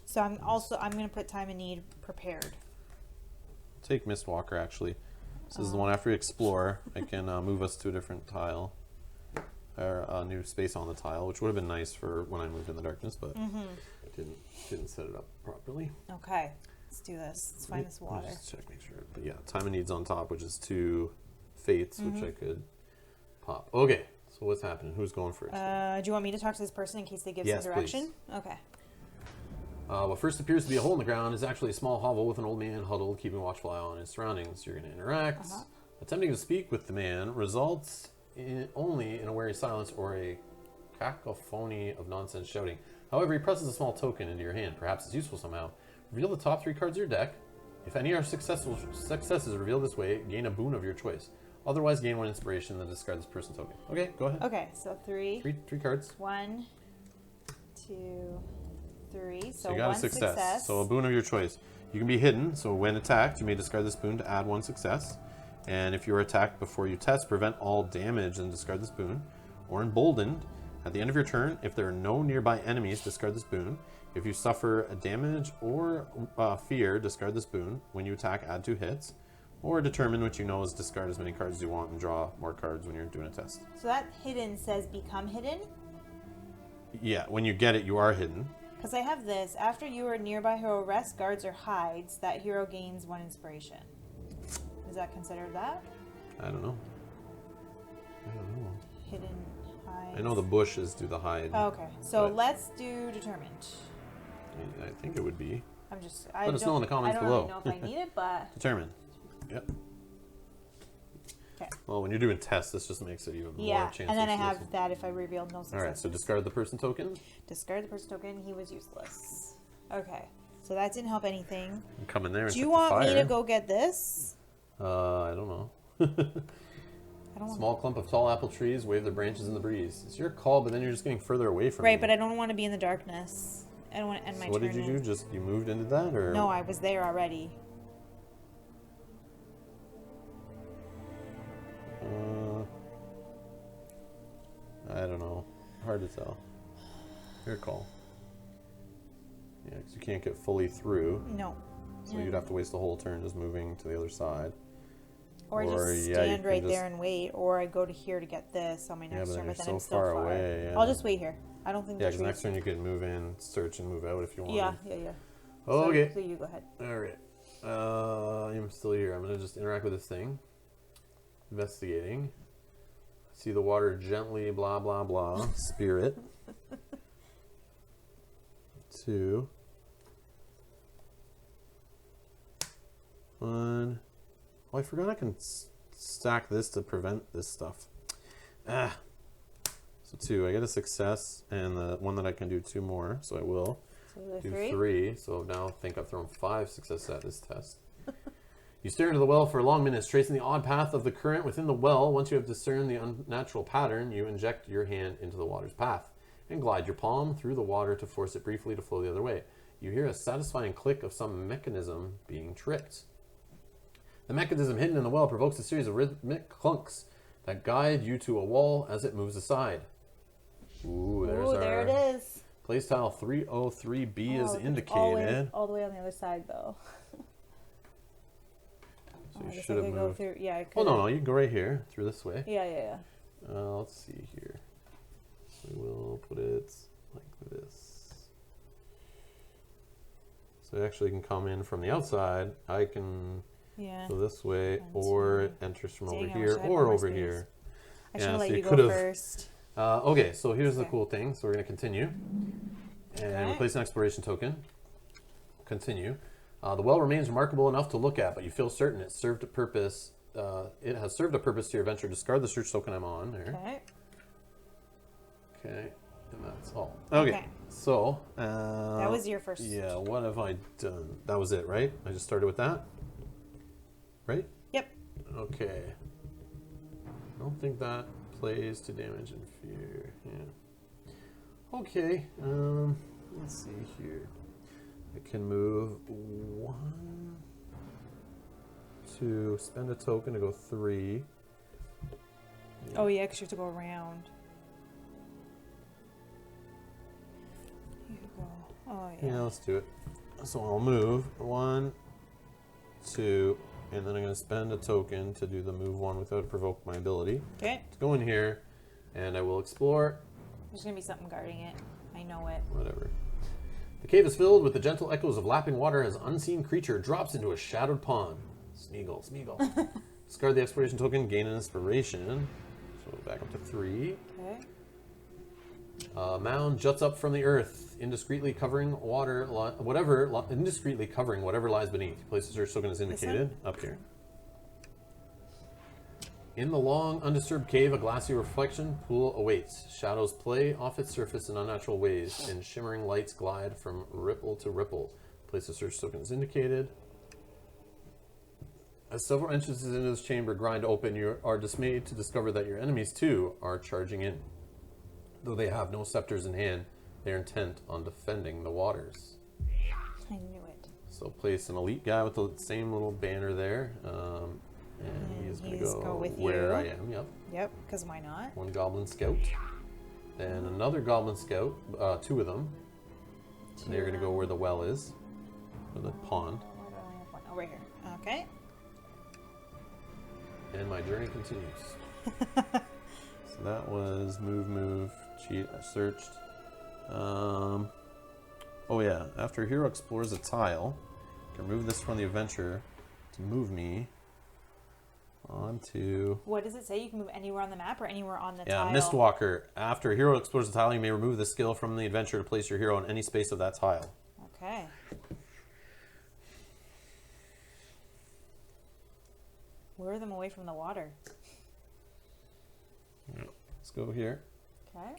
So I'm going to put time of need prepared. Take Mistwalker, actually. This is the one after we explore. I can move us to a different tile. Or a new space on the tile, which would have been nice for when I moved in the darkness, but didn't set it up properly. Okay, let's do this. Let's find this Let water. me just check, make sure. But yeah, time of need's on top, which is 2 fates, which I could pop. Okay, so what's happening? Who's going first? Do you want me to talk to this person in case they give Yes, some direction? Okay. What first appears to be a hole in the ground is actually a small hovel with an old man huddled, keeping a watchful eye on his surroundings. You're going to interact. Attempting to speak with the man results only in a wary silence or a cacophony of nonsense shouting. However, he presses a small token into your hand. Perhaps it's useful somehow. Reveal the top 3 cards of your deck. If any are successes revealed this way, gain a boon of your choice. Otherwise, gain 1 inspiration, then discard this person token. Okay, go ahead. Okay, so 3. 3 cards. 1, 2, 3. So you got 1 a success. So a boon of your choice. You can be hidden, so when attacked, you may discard this boon to add 1 success. And if you are attacked before you test, prevent all damage and discard this boon. Or emboldened, at the end of your turn, if there are no nearby enemies, discard this boon. If you suffer a damage or fear, discard this boon. When you attack, add 2 hits. Or determine what you know is discard as many cards as you want and draw more cards when you're doing a test. So that hidden says become hidden? Yeah, when you get it, you are hidden. Because I have this. After you or nearby hero rests, guards, or hides, that hero gains 1 inspiration. Is that considered that? I don't know. Hidden, hides. I know the bushes do the hide. Oh, okay, so but let's do determined. I think it would be. I'm just. Let us know in the comments I don't below. really know if I need it, but Determined. Yep. okay. Well, when you're doing tests, this just makes it even more Yeah, chance. and then I of have success. that if I revealed no success. All right, so discard the person token. Discard the person token. He was useless. Okay, so that didn't help anything. Come in there and Do you set the want me fire. to go get this? I don't know. I don't want. Small clump of tall apple trees wave their branches in the breeze. It's your call, but then you're just getting further away from Right, me. but I don't want to be in the darkness. I don't want to end my So what turn. did you do? in- Just you moved into that, or No, I was there already. I don't know. Hard to tell. Your call. Yeah, because you can't get fully through, No. so you'd have to waste the whole turn just moving to the other side. Or I or, just yeah, you stand can right just- there and wait, or I go to here to get this on my Yeah, next but turn, then but then you're I'm so still far far away, yeah. I'll just wait here. I don't think Yeah, the because next trees. turn you could move in, search, and move out if you want. Yeah. Okay. So you go ahead. All right. I'm still here. I'm gonna just interact with this thing. Investigating. See the water gently, blah blah blah. Spirit. 2. One. Oh, I forgot I can stack this to prevent this stuff. Ah. So 2. I get a success and the one that I can do 2 more. So I will So do 3. So now I think I've thrown 5 successes at this test. You stare into the well for long minutes, tracing the odd path of the current within the well. Once you have discerned the unnatural pattern, you inject your hand into the water's path and glide your palm through the water to force it briefly to flow the other way. You hear a satisfying click of some mechanism being tripped. The mechanism hidden in the well provokes a series of rhythmic clunks that guide you to a wall as it moves aside. Ooh, there it is. Playstyle 303B is it's indicated. all the way on the other side, though. So you I guess should I have could moved. go through. Yeah, I Oh, could. no, you can go right here, through this way. Yeah. Let's see here. We will put it like this. So it actually can come in from the outside. I can go this way, or it enters from over here, or over here. I should have let so you could go have- first. Okay, so here's the Okay. cool thing. So we're going to continue. And Okay. replace an exploration token. Continue. The well remains remarkable enough to look at, but you feel certain it served a purpose. It has served a purpose to your venture. Discard the search token I'm on there. Okay. Okay, and that's all. Okay, so That was your first. Yeah, what have I done? That was it, right? I just started with that, right? Yep. Okay. I don't think that plays to damage and fear. Yeah. Okay. Let's see here. I can move 1, 2, spend a token to go 3. Oh, yeah, because you have to go around. You could go. Oh, yeah. Yeah, let's do it. So I'll move 1, 2, and then I'm going to spend a token to do the move 1 without provoke my ability. Okay. Let's go in here, and I will explore. There's going to be something guarding it. I know it. Whatever. The cave is filled with the gentle echoes of lapping water as an unseen creature drops into a shadowed pond. Smeagol, Smeagol. Discard the exploration token, gain an inspiration. So back up to 3. Okay. A mound juts up from the earth, indiscreetly covering whatever lies beneath. Place the search token as indicated up here. In the long, undisturbed cave, a glassy reflection pool awaits. Shadows play off its surface in unnatural ways, and shimmering lights glide from ripple to ripple. Place the search token as indicated. As several entrances into this chamber grind open, you are dismayed to discover that your enemies, too, are charging in. Though they have no scepters in hand, they are intent on defending the waters. I knew it. So place an elite guy with the same little banner there. And he's going to go with where you. I am, yep. Yep, because why not? 1 goblin scout. Then another goblin scout, 2 of them. And they're going to go where the well is, or the pond. Where do I have one? Oh, right here. Okay. And my journey continues. So that was move, cheat, I searched. Oh yeah, after a hero explores a tile, I can remove this from the adventure to move onto... What does it say? You can move anywhere on the map or anywhere on the tile? Yeah, Mistwalker. After a hero explores a tile, you may remove the skill from the adventure to place your hero on any space of that tile. Okay. Lure them away from the water. Yeah. Let's go here. Okay.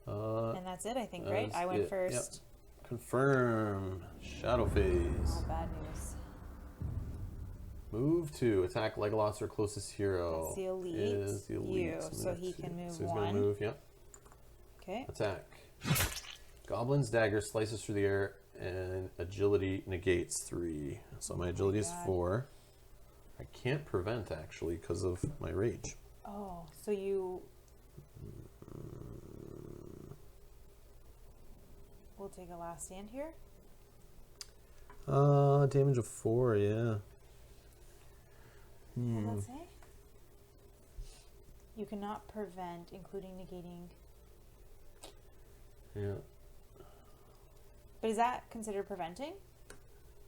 And that's it, I think, right? that's I went it, first. Yep. Confirm. Shadow phase. Oh, bad news. Move to attack Legolas or closest hero. That's the elite. Is the elite. You, so he can move so he's 1. gonna move, yep. Okay. Attack. Goblin's dagger slices through the air and agility negates 3. So my agility is 4. I can't prevent actually because of my rage. Oh, so you... We'll take a last stand here. Damage of 4, yeah. What does that say? You cannot prevent, including negating. Yeah. But is that considered preventing?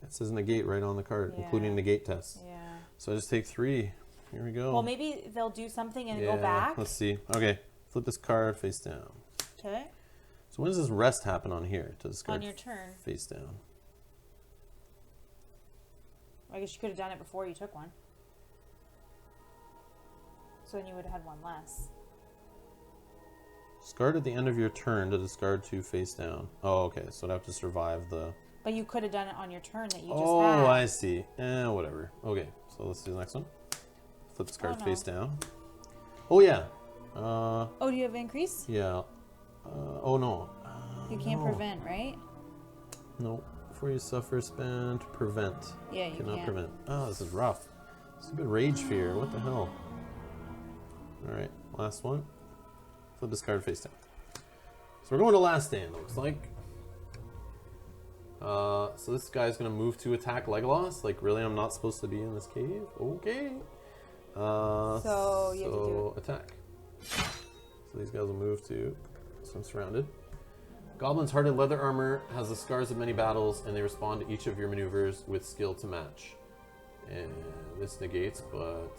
It says negate right on the card, Yeah. including negate test. Yeah. So I just take 3. Here we go. Well, maybe they'll do something and yeah, go back. Let's see. Okay. Flip this card face down. Okay. So when does this rest happen on here? To discard On your turn. face down. I guess you could have done it before you took one. So then you would have had one less. Discard at the end of your turn to discard 2 face down. Oh, okay. So I'd have to survive the... But you could have done it on your turn that you just had. Oh, I see. Whatever. Okay, so let's do the next one. Flip this card no. face down. Oh, yeah. Oh, do you have increase? Yeah. Oh, no. You can't no. prevent, right? No. Before you suffer, spend prevent. Yeah, you Cannot can't. prevent. Oh, this is rough. Stupid rage fear. What the hell? Alright, last one. Flip this card face down. So we're going to last stand, looks like. So this guy's going to move to attack Legolas. Like, really, I'm not supposed to be in this cave? Okay. So you have to do attack. So these guys will move to... So I'm surrounded. Goblin's hardened leather armor has the scars of many battles, and they respond to each of your maneuvers with skill to match. And this negates, but...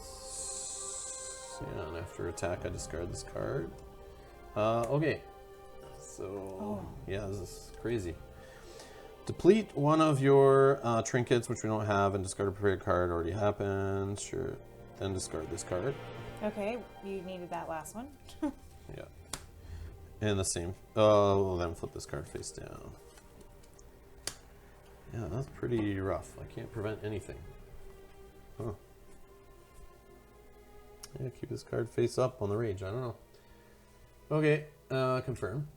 Yeah, and after attack, I discard this card. Okay. So, yeah, this is crazy. Deplete one of your trinkets, which we don't have, and discard a prepared card. Already happened. Sure. Then discard this card. Okay, you needed that last one. Yeah. And the same. Well, then flip this card face down. Yeah, that's pretty rough. I can't prevent anything. Huh. Yeah, keep this card face up on the rage. I don't know. Okay, confirm.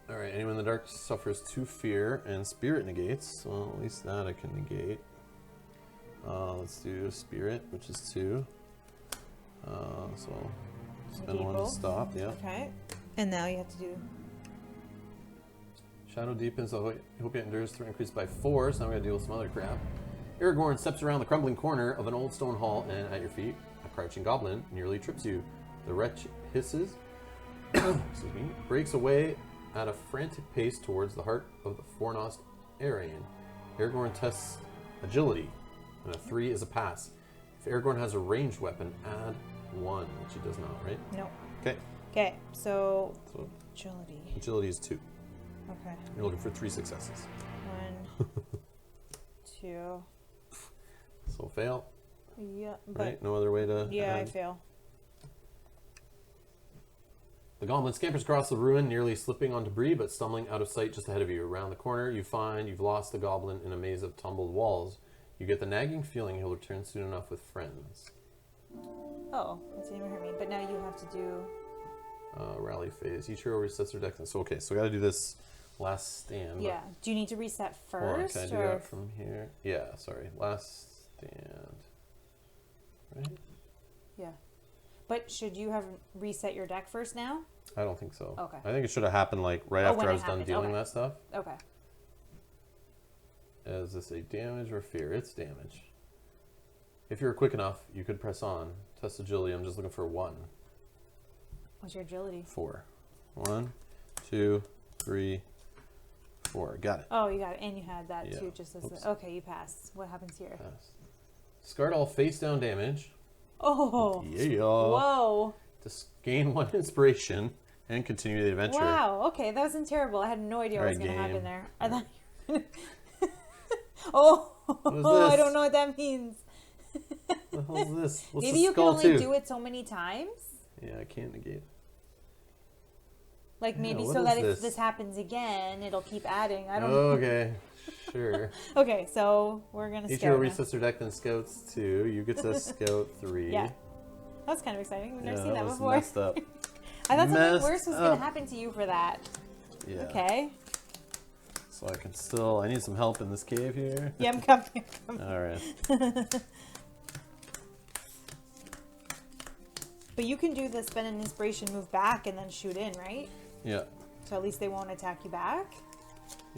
Alright, anyone in the dark suffers 2 fear and spirit negates. Well, at least that I can negate. Let's do spirit, which is 2. So spend 1 to stop, yeah. Okay. And now you have to do... Shadow deepens, I hope it endures, threat increased by 4, so now we gotta deal with some other crap. Aragorn steps around the crumbling corner of an old stone hall, and at your feet, a crouching goblin nearly trips you. The wretch hisses, excuse me, breaks away at a frantic pace towards the heart of the forenost Aryan. Aragorn tests agility, and a 3 is a pass. If Aragorn has a ranged weapon, add 1, which he does not, right? No. Okay. Okay, so agility. Agility is 2. Okay. You're looking for 3 successes. 1, 2. So fail. Yeah, but Right? No other way to yeah, add. I fail. The goblin scampers across the ruin, nearly slipping on debris, but stumbling out of sight just ahead of you. Around the corner, you find you've lost the goblin in a maze of tumbled walls. You get the nagging feeling he'll return soon enough with friends. Oh, that didn't even hurt me. But now you have to do... Rally phase. Each hero resets their deck. So, okay, so we gotta do this last stand. Yeah. Do you need to reset Hold on, first? can I do that from here? Yeah, sorry. Last stand. Right? Yeah. But should you have reset your deck first now? I don't think so. Okay. I think it should have happened like right after when I it was done happened. dealing Okay. that stuff. Okay. Is this a damage or fear? It's damage. If you're quick enough, you could press on. Test agility. I'm just looking for 1. What's your agility? 4. 1, 2, 3, 4. Got it. Oh, you got it. And you had that Yeah. too, just as Oops. the... Okay, you passed. What happens here? Pass. Discard all face down damage. Oh. Yeah. Whoa. Just gain 1 inspiration and continue the adventure. Wow. Okay, that wasn't terrible. I had no idea what was Alright, going to happen game. there. I thought you were gonna... Oh, was I this? don't know what that means. What the hell's this? What's Maybe the you can skull only too? do it so many times. Yeah, I can't negate. Like maybe what so is that if this? this happens again, it'll keep adding. I don't know. Okay, sure. Okay, so we're gonna Each scout hero now. resets their deck, then scouts 2. You get to scout 3. Yeah, that's kind of exciting. We've never Yeah, seen that was before. messed up. I thought something Messed worse was gonna up. happen to you for that. Yeah. Okay. So I can still... I need some help in this cave here. Yeah, I'm coming. All right. But you can do the spend an inspiration, move back, and then shoot in, right? Yeah. So at least they won't attack you back.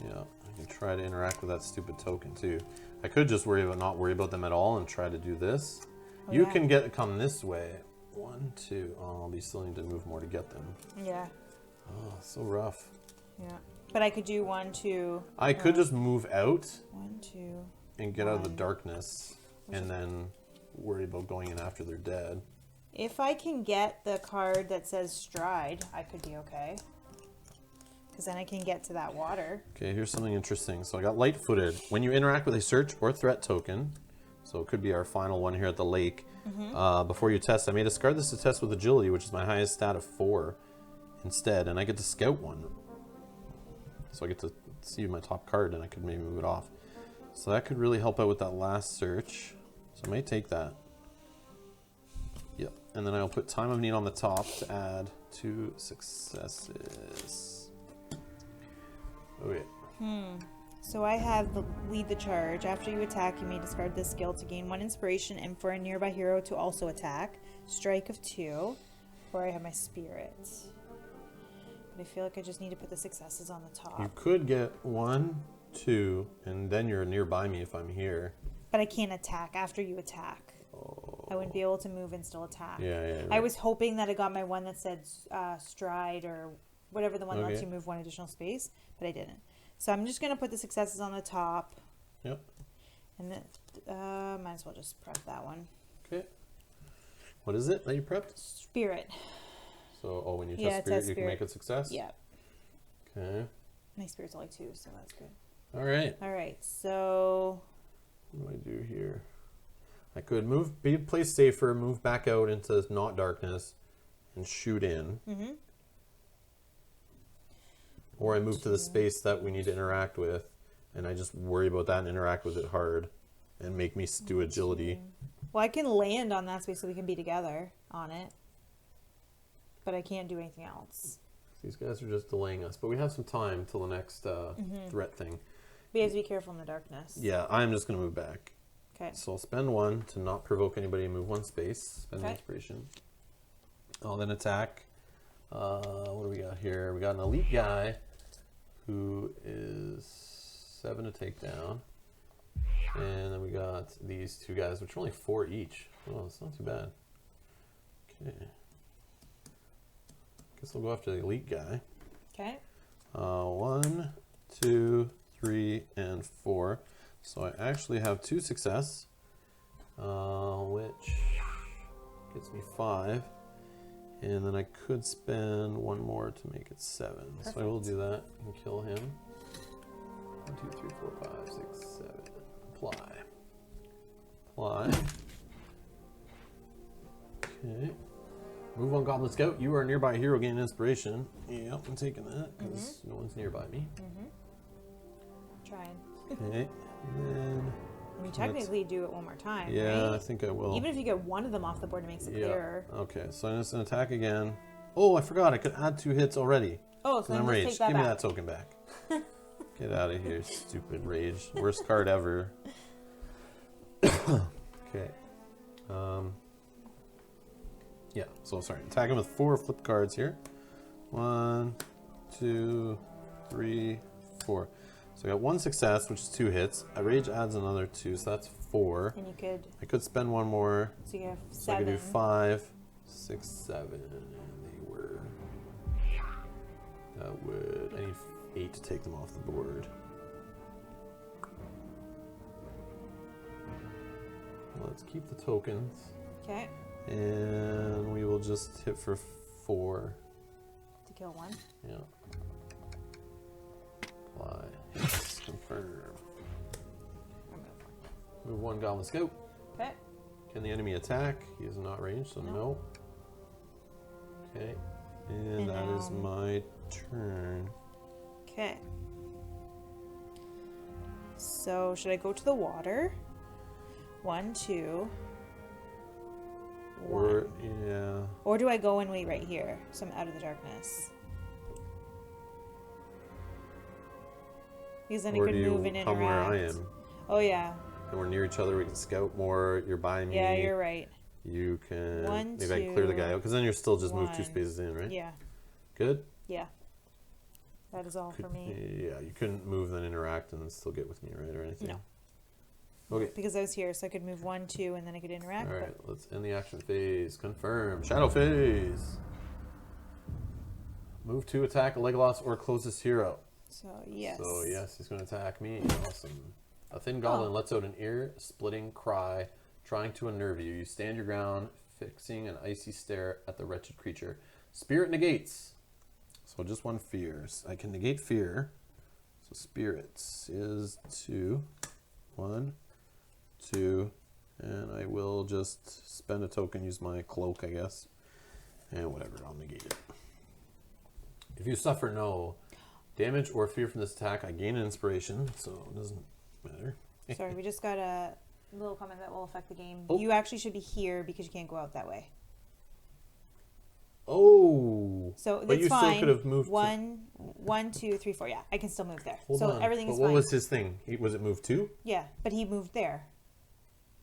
Yeah. I can try to interact with that stupid token too. I could just not worry about them at all and try to do this. Oh, You yeah. can come this way. 1, 2. Oh, you still need to move more to get them. Yeah. Oh, so rough. Yeah. But I could do 1, 2. I could just move out 1, 2. and get out of the 1. darkness and then worry about going in after they're dead. If I can get the card that says stride, I could be okay. Because then I can get to that water. Okay, here's something interesting. So I got light-footed. When you interact with a search or threat token, So it could be our final one here at the lake. Before you test, I may discard this to test with agility, which is my highest stat of 4 instead, and I get to scout one. So I get to see my top card, and I could maybe move it off. So that could really help out with that last search. So I may take that. Yep. And then I'll put Time of Need on the top to add 2 successes. Okay. So I have the lead the charge. After you attack, you may discard this skill to gain 1 inspiration and for a nearby hero to also attack. Strike of 2. Or I have my spirit. But I feel like I just need to put the successes on the top. You could get 1, 2, and then you're nearby me if I'm here. But I can't attack after you attack. I wouldn't be able to move and still attack. Yeah, yeah. Right. I was hoping that I got my one that said stride or whatever the one Okay. lets you move 1 additional space, but I didn't. So I'm just going to put the successes on the top. Yep. And then might as well just prep that one. Okay. What is it that you prepped? Spirit. So, when you Yeah, test spirit, test you can spirit. make it success? Yeah. Okay. My spirit's only 2, so that's good. All right. All right, so What do I do here? I could be place safer, move back out into not darkness, and shoot in. Or I move to the space that we need to interact with, and I just worry about that and interact with it hard, and make me do agility. well, I can land on that space so we can be together on it. But I can't do anything else. These guys are just delaying us, but we have some time till the next threat thing. We have to be careful in the darkness. Yeah, I'm just going to move back. Okay. So I'll spend 1 to not provoke anybody and move 1 space. Spend the Okay. inspiration. I'll then attack. What do we got here? We got an elite guy who is 7 to take down. And then we got these 2 guys, which are only 4 each. Oh, it's not too bad. Okay. Guess we'll go after the elite guy. Okay. 1, 2, 3, and 4. So I actually have 2 success, which gets me 5. And then I could spend 1 more to make it 7. Perfect. So I will do that and kill him. 1, 2, 3, 4, 5, 6, 7. Apply. Apply. Okay. Move on, Goblin Scout. You are a nearby hero, gain inspiration. Yep, I'm taking that because no one's nearby me. Trying. Okay. And then, I mean, technically do it one more time, yeah, I right? think I will. Even if you get one of them off the board, it makes it clearer. Okay, so I'm just going to attack again. Oh, I forgot. I could add 2 hits already. Oh, so And I'm then let's raged. take that Give me back. that token back. Get out of here, stupid rage. Worst card ever. Okay. Yeah, so sorry. Attack him with 4 flip cards here. 1, 2, 3, 4. So I got 1 success, which is 2 hits. A rage adds another 2, so that's 4. And you could, I could spend 1 more. so you have So I 7. could do 5, 6, 7, and they were. That would. I need 8 to take them off the board. Let's keep the tokens, Okay. and we will just hit for 4. To kill 1. Yeah. Apply. Yes. Confirm. I'm gonna fly. Move 1 Goblin Scout. Okay. Can the enemy attack? He is not ranged, so no. Okay. And that is my turn. Okay. So should I go to the water? 1, 2. Or, 1. yeah. Or do I go and wait right here, so I'm out of the darkness? Because then Or I do could you move and come interact. where I am? Oh yeah. And we're near each other, we can scout more, you're by me. Yeah, you're right. You can, 1, maybe I can clear the guy 2, out, because then you're still just moved 2 1. spaces in, right? Yeah. Good? Yeah. That is all for me. Yeah, you couldn't move then interact and then still get with me, right, or anything? No. Okay. Because I was here, so I could move 1, 2, and then I could interact. All but- right, let's end the action phase. Confirm. Shadow phase. Move to attack a Legolas or closest hero. So yes. So yes, he's going to attack me. Awesome. A thin goblin lets out an ear-splitting cry, trying to unnerve you. You stand your ground, fixing an icy stare at the wretched creature. Spirit negates. So just 1 fear. I can negate fear. So spirits is 2. 1, 2, And I will just spend a token, use my cloak, I guess. And whatever, I'll negate it. If you suffer no damage or fear from this attack, I gain an inspiration, so it doesn't matter. Sorry, we just got a little comment that will affect the game. Oh. You actually should be here because you can't go out that way. Oh. So but it's you fine. still could have moved. One, 2, 3, 4. Yeah, I can still move there. Hold so on. everything is But what fine. was his thing? Was it moved 2? Yeah, but he moved there.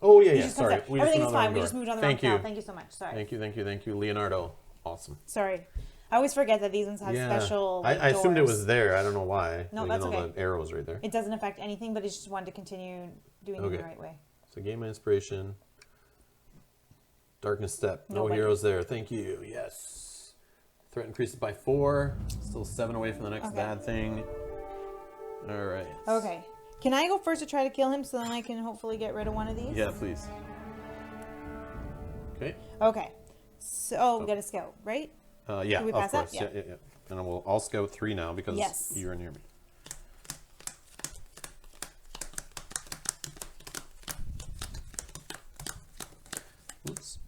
Oh, yeah, He yeah. just comes Sorry. out. We just Everything went is on the fine. wrong We door. just moved on the Thank wrong you. path. Thank you so much. Sorry. Thank you, Leonardo. Awesome. Sorry. I always forget that these ones have special I assumed it doors. was there. I don't know why. No, even that's though okay. the arrow was right there. It doesn't affect anything, but it's just wanted to continue doing it the right way. So gain my inspiration. Darkness step. No Nobody. heroes there. Thank you. Yes. Threat increases by 4. Still 7 away from the next bad thing. All right. Okay. Can I go first to try to kill him so then I can hopefully get rid of one of these? Yeah, please. Okay. Okay. So we got a scout, right? Yeah, Can we of pass that? course. Yeah. And I'll scout 3 now because Yes. you're near me. Oops.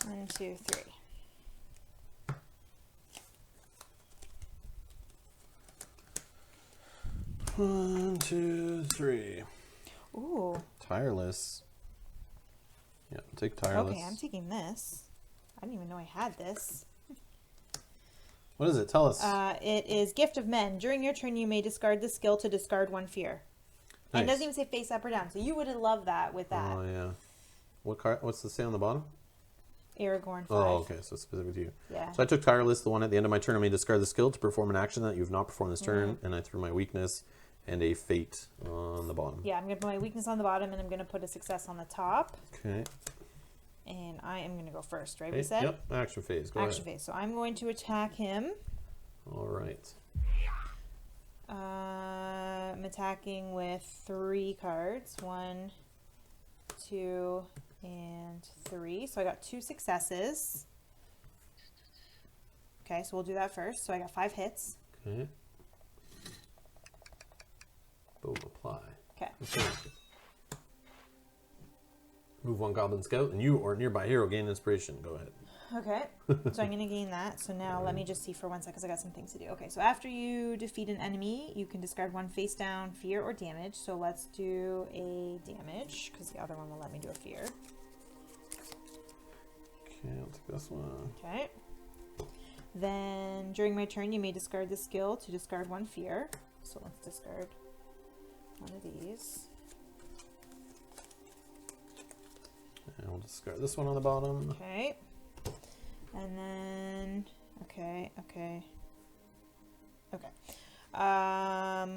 One, 2, 3. One, 2, 3. Ooh. Tireless. Yeah, take tireless. Okay, I'm taking this. I didn't even know I had this. What is it? Tell us. It is Gift of Men. During your turn, you may discard the skill to discard 1 fear. And it Nice. doesn't even say face up or down. So you would have loved that with that. Oh yeah. What card? What's the say on the bottom? Aragorn 5. Oh, okay. So it's specific to you. Yeah. So I took tireless. The one at the end of my turn, I may discard the skill to perform an action that you've not performed this turn, Mm-hmm. and I threw my weakness and a fate on the bottom. Yeah, I'm going to put my weakness on the bottom, and I'm going to put a success on the top. Okay. And I am going to go first, right? We Hey, said? yep. Action phase. Go Action ahead. phase. So I'm going to attack him. All right. I'm attacking with 3 cards. 1, 2, and 3. So I got 2 successes. Okay, so we'll do that first. So I got 5 hits. Okay. Boom. Apply. Okay. Okay. Move 1 goblin scout, and you or nearby hero gain inspiration. Go ahead. Okay, so I'm going to gain that. So now let me just see for 1 second because I got some things to do. Okay, so after you defeat an enemy, you can discard 1 face down, fear, or damage. So let's do a damage because the other one will let me do a fear. Okay, I'll take this one. Okay. Then during my turn, you may discard the skill to discard 1 fear. So let's discard one of these. And we'll discard this one on the bottom. Okay. And then, okay. Now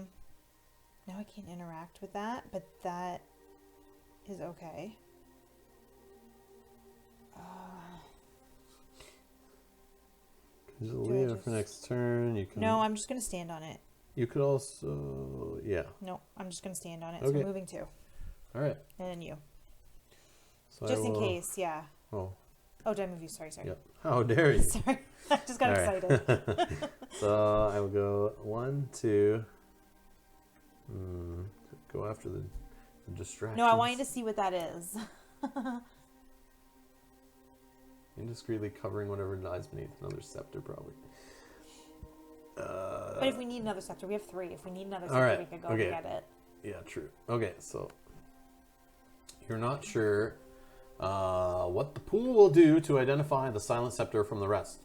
I can't interact with that, but that is okay. Use a I lever for just- next turn. You can. No, I'm just going to stand on it. You could also, yeah. No, I'm just going to stand on it. Okay. So moving 2. All right. And then you. So Just I in will- case, yeah. Oh, Oh, did I move you? Sorry. yep. How dare you? Sorry. I just got All right. excited. So I will go 1, 2. Go after the distractions. No, I want you to see what that is. Indiscreetly covering whatever lies beneath another scepter, probably. But if we need another scepter, we have 3. If we need another All scepter, right. we could go Okay. get it. Yeah, true. Okay, so you're not sure what the pool will do to identify the silent scepter from the rest,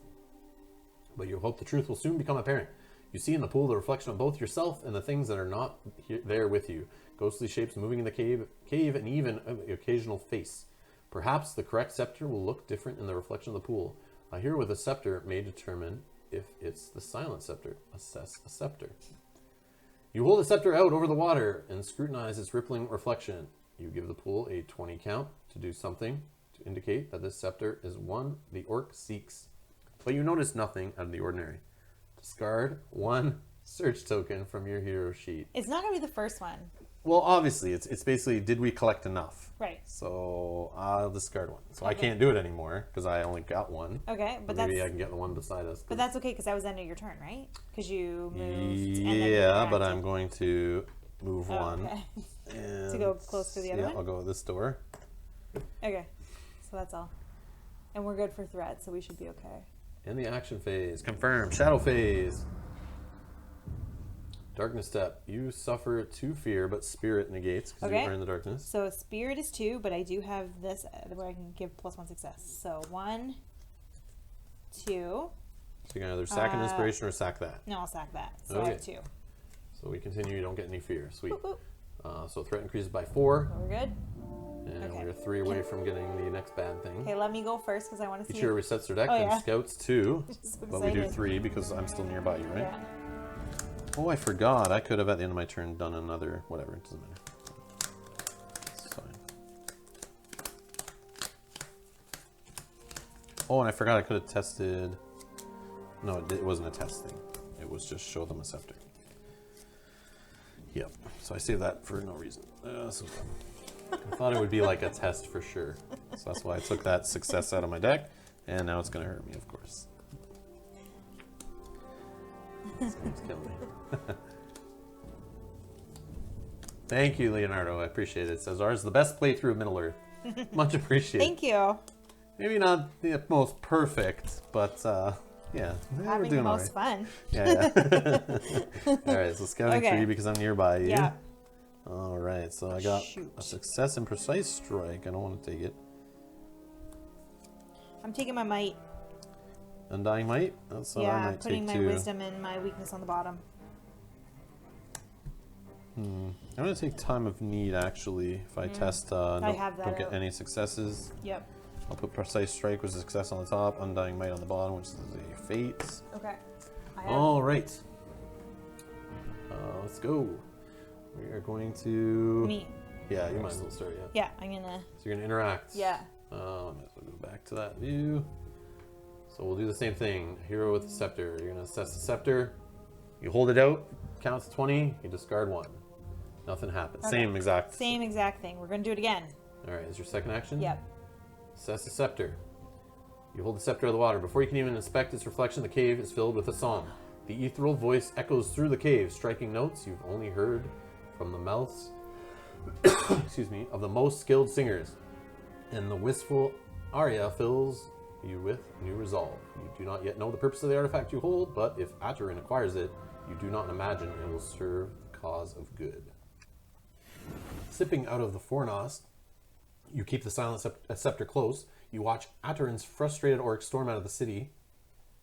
but you hope the truth will soon become apparent. You see in the pool the reflection of both yourself and the things that are not there with you. Ghostly shapes moving in the cave, and even an occasional face. Perhaps the correct scepter will look different in the reflection of the pool. A hero with a scepter may determine if it's the silent scepter. Assess a scepter. You hold the scepter out over the water and scrutinize its rippling reflection. You give the pool a 20 count to do something to indicate that this scepter is one the orc seeks. But you notice nothing out of the ordinary. Discard 1 search token from your hero sheet. It's not going to be the first one. Well, obviously, it's basically, did we collect enough? Right. So I'll discard one. So I Okay. can't do it anymore because I only got one. Okay, but Maybe that's I can get the one beside us. but that's okay because that was the end of your turn, right? Because you moved. And then you Yeah, but reacted. I'm going to move one. Okay. And To go close to the other yeah, one? I'll go this door. Okay. So that's all. And we're good for threat, so we should be okay. In the action phase, confirm. Shadow phase. Darkness step. You suffer 2 fear, but spirit negates because Okay. you are in the darkness. So spirit is 2, but I do have this where I can give +1 success. So 1, 2. So you can either sack an inspiration or sack that. No, I'll sack that. So I have 2. So we continue. You don't get any fear. Sweet. Boop, boop. So threat increases by 4, We're good. and Okay. we're 3 away from getting the next bad thing. Okay, let me go first because I want to Each see. hero resets their deck, Oh, and yeah. scouts 2. So But we do excited. 3 because I'm still nearby you, right? Yeah. Oh, I forgot. I could have at the end of my turn done another whatever. It doesn't matter. It's fine. Oh, and I forgot I could have tested. No, it wasn't a test thing. It was just show them a scepter. Yep. So I saved that for no reason. So I thought it would be like a test for sure. So that's why I took that success out of my deck, and now it's going to hurt me, of course. This game's killing me. Thank you, Leonardo. I appreciate it. It says ours is the best playthrough of Middle-earth. Much appreciated. Thank you. Maybe not the most perfect, but yeah, we're Having the doing all most right. fun. Yeah, yeah. All right, so scouting Okay. 3 because I'm nearby you. Yeah. All right, so I got Shoot. a success in precise strike. I don't want to take it. I'm taking my might. Undying might. That's what I Yeah, might putting take my too. wisdom and my weakness on the bottom. I'm gonna take time of need actually. If I test, I have that don't get out. any successes. Yep. I'll put precise strike with a success on the top, undying might on the bottom, which is a fate. Okay. I have. All right. Let's go. We are going to. Me. Yeah, you might as well start. Yeah. Yeah, I'm gonna. So you're gonna interact. Yeah. Might as well go back to that view. So we'll do the same thing. Hero with the scepter. You're gonna assess the scepter. You hold it out. Counts 20. You discard 1. Nothing happens. Okay. Same exact. Same exact thing. We're gonna do it again. All right. Is your second action? Yep. Assess the scepter. You hold the scepter of the water. Before you can even inspect its reflection, the cave is filled with a song. The ethereal voice echoes through the cave, striking notes you've only heard from the mouths excuse me, of the most skilled singers. And the wistful aria fills you with new resolve. You do not yet know the purpose of the artifact you hold, but if Atarin acquires it, you do not imagine it will serve the cause of good. Sipping out of the fornost, you keep the silent scepter close. You watch Atarin's frustrated orcs storm out of the city,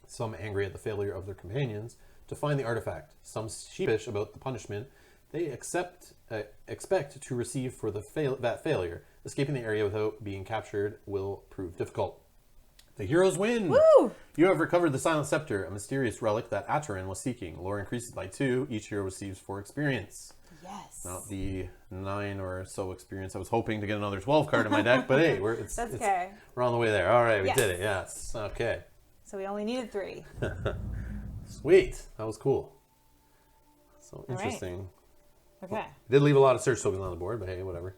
some angry at the failure of their companions, to find the artifact. Some sheepish about the punishment they expect to receive for that failure. Escaping the area without being captured will prove difficult. The heroes win! Woo! You have recovered the Silent Scepter, a mysterious relic that Atarin was seeking. Lore increases by 2. Each hero receives 4 experience. Yes. Not the 9 or so experience. I was hoping to get another 12 card in my deck, but hey, That's okay. we're on the way there. All right, we Yes. did it. Yes. Okay. So we only needed 3. Sweet. That was cool. So right. interesting. Okay. Did leave a lot of search tokens on the board, but hey, whatever.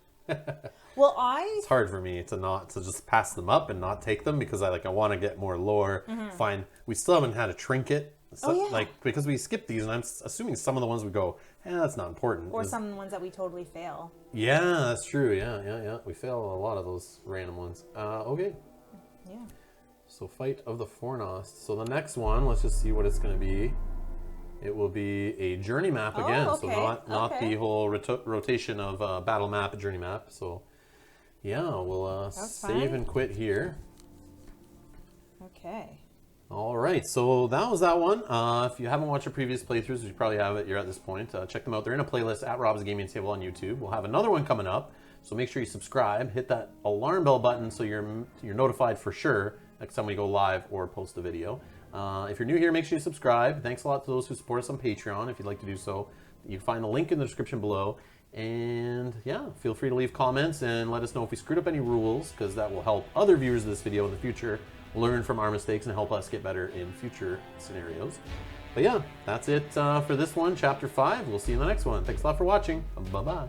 Well, It's hard for me to just pass them up and not take them because I want to get more lore. Find we still haven't had a trinket. So, Oh, yeah. Because we skipped these, and I'm assuming some of the ones we go, that's not important. or some ones that we totally fail. Yeah, that's true. Yeah. We fail a lot of those random ones. Okay. Yeah. So Fight of the Fornost. So the next one, let's just see what it's going to be. It will be a journey map again. okay, So not okay. the whole rotation of battle map, journey map. So yeah, we'll That's save fine. and quit here. Okay. All right, so that was that one. If you haven't watched your previous playthroughs, you probably have it. You're at this point. Check them out. They're in a playlist at Rob's Gaming Table on YouTube. We'll have another one coming up, so make sure you subscribe. Hit that alarm bell button so you're notified for sure next time we go live or post a video. If you're new here, make sure you subscribe. Thanks a lot to those who support us on Patreon. If you'd like to do so, you can find the link in the description below. And yeah, feel free to leave comments and let us know if we screwed up any rules, because that will help other viewers of this video in the future learn from our mistakes and help us get better in future scenarios. But yeah, that's it for this one, Chapter 5. We'll see you in the next one. Thanks a lot for watching. Bye-bye.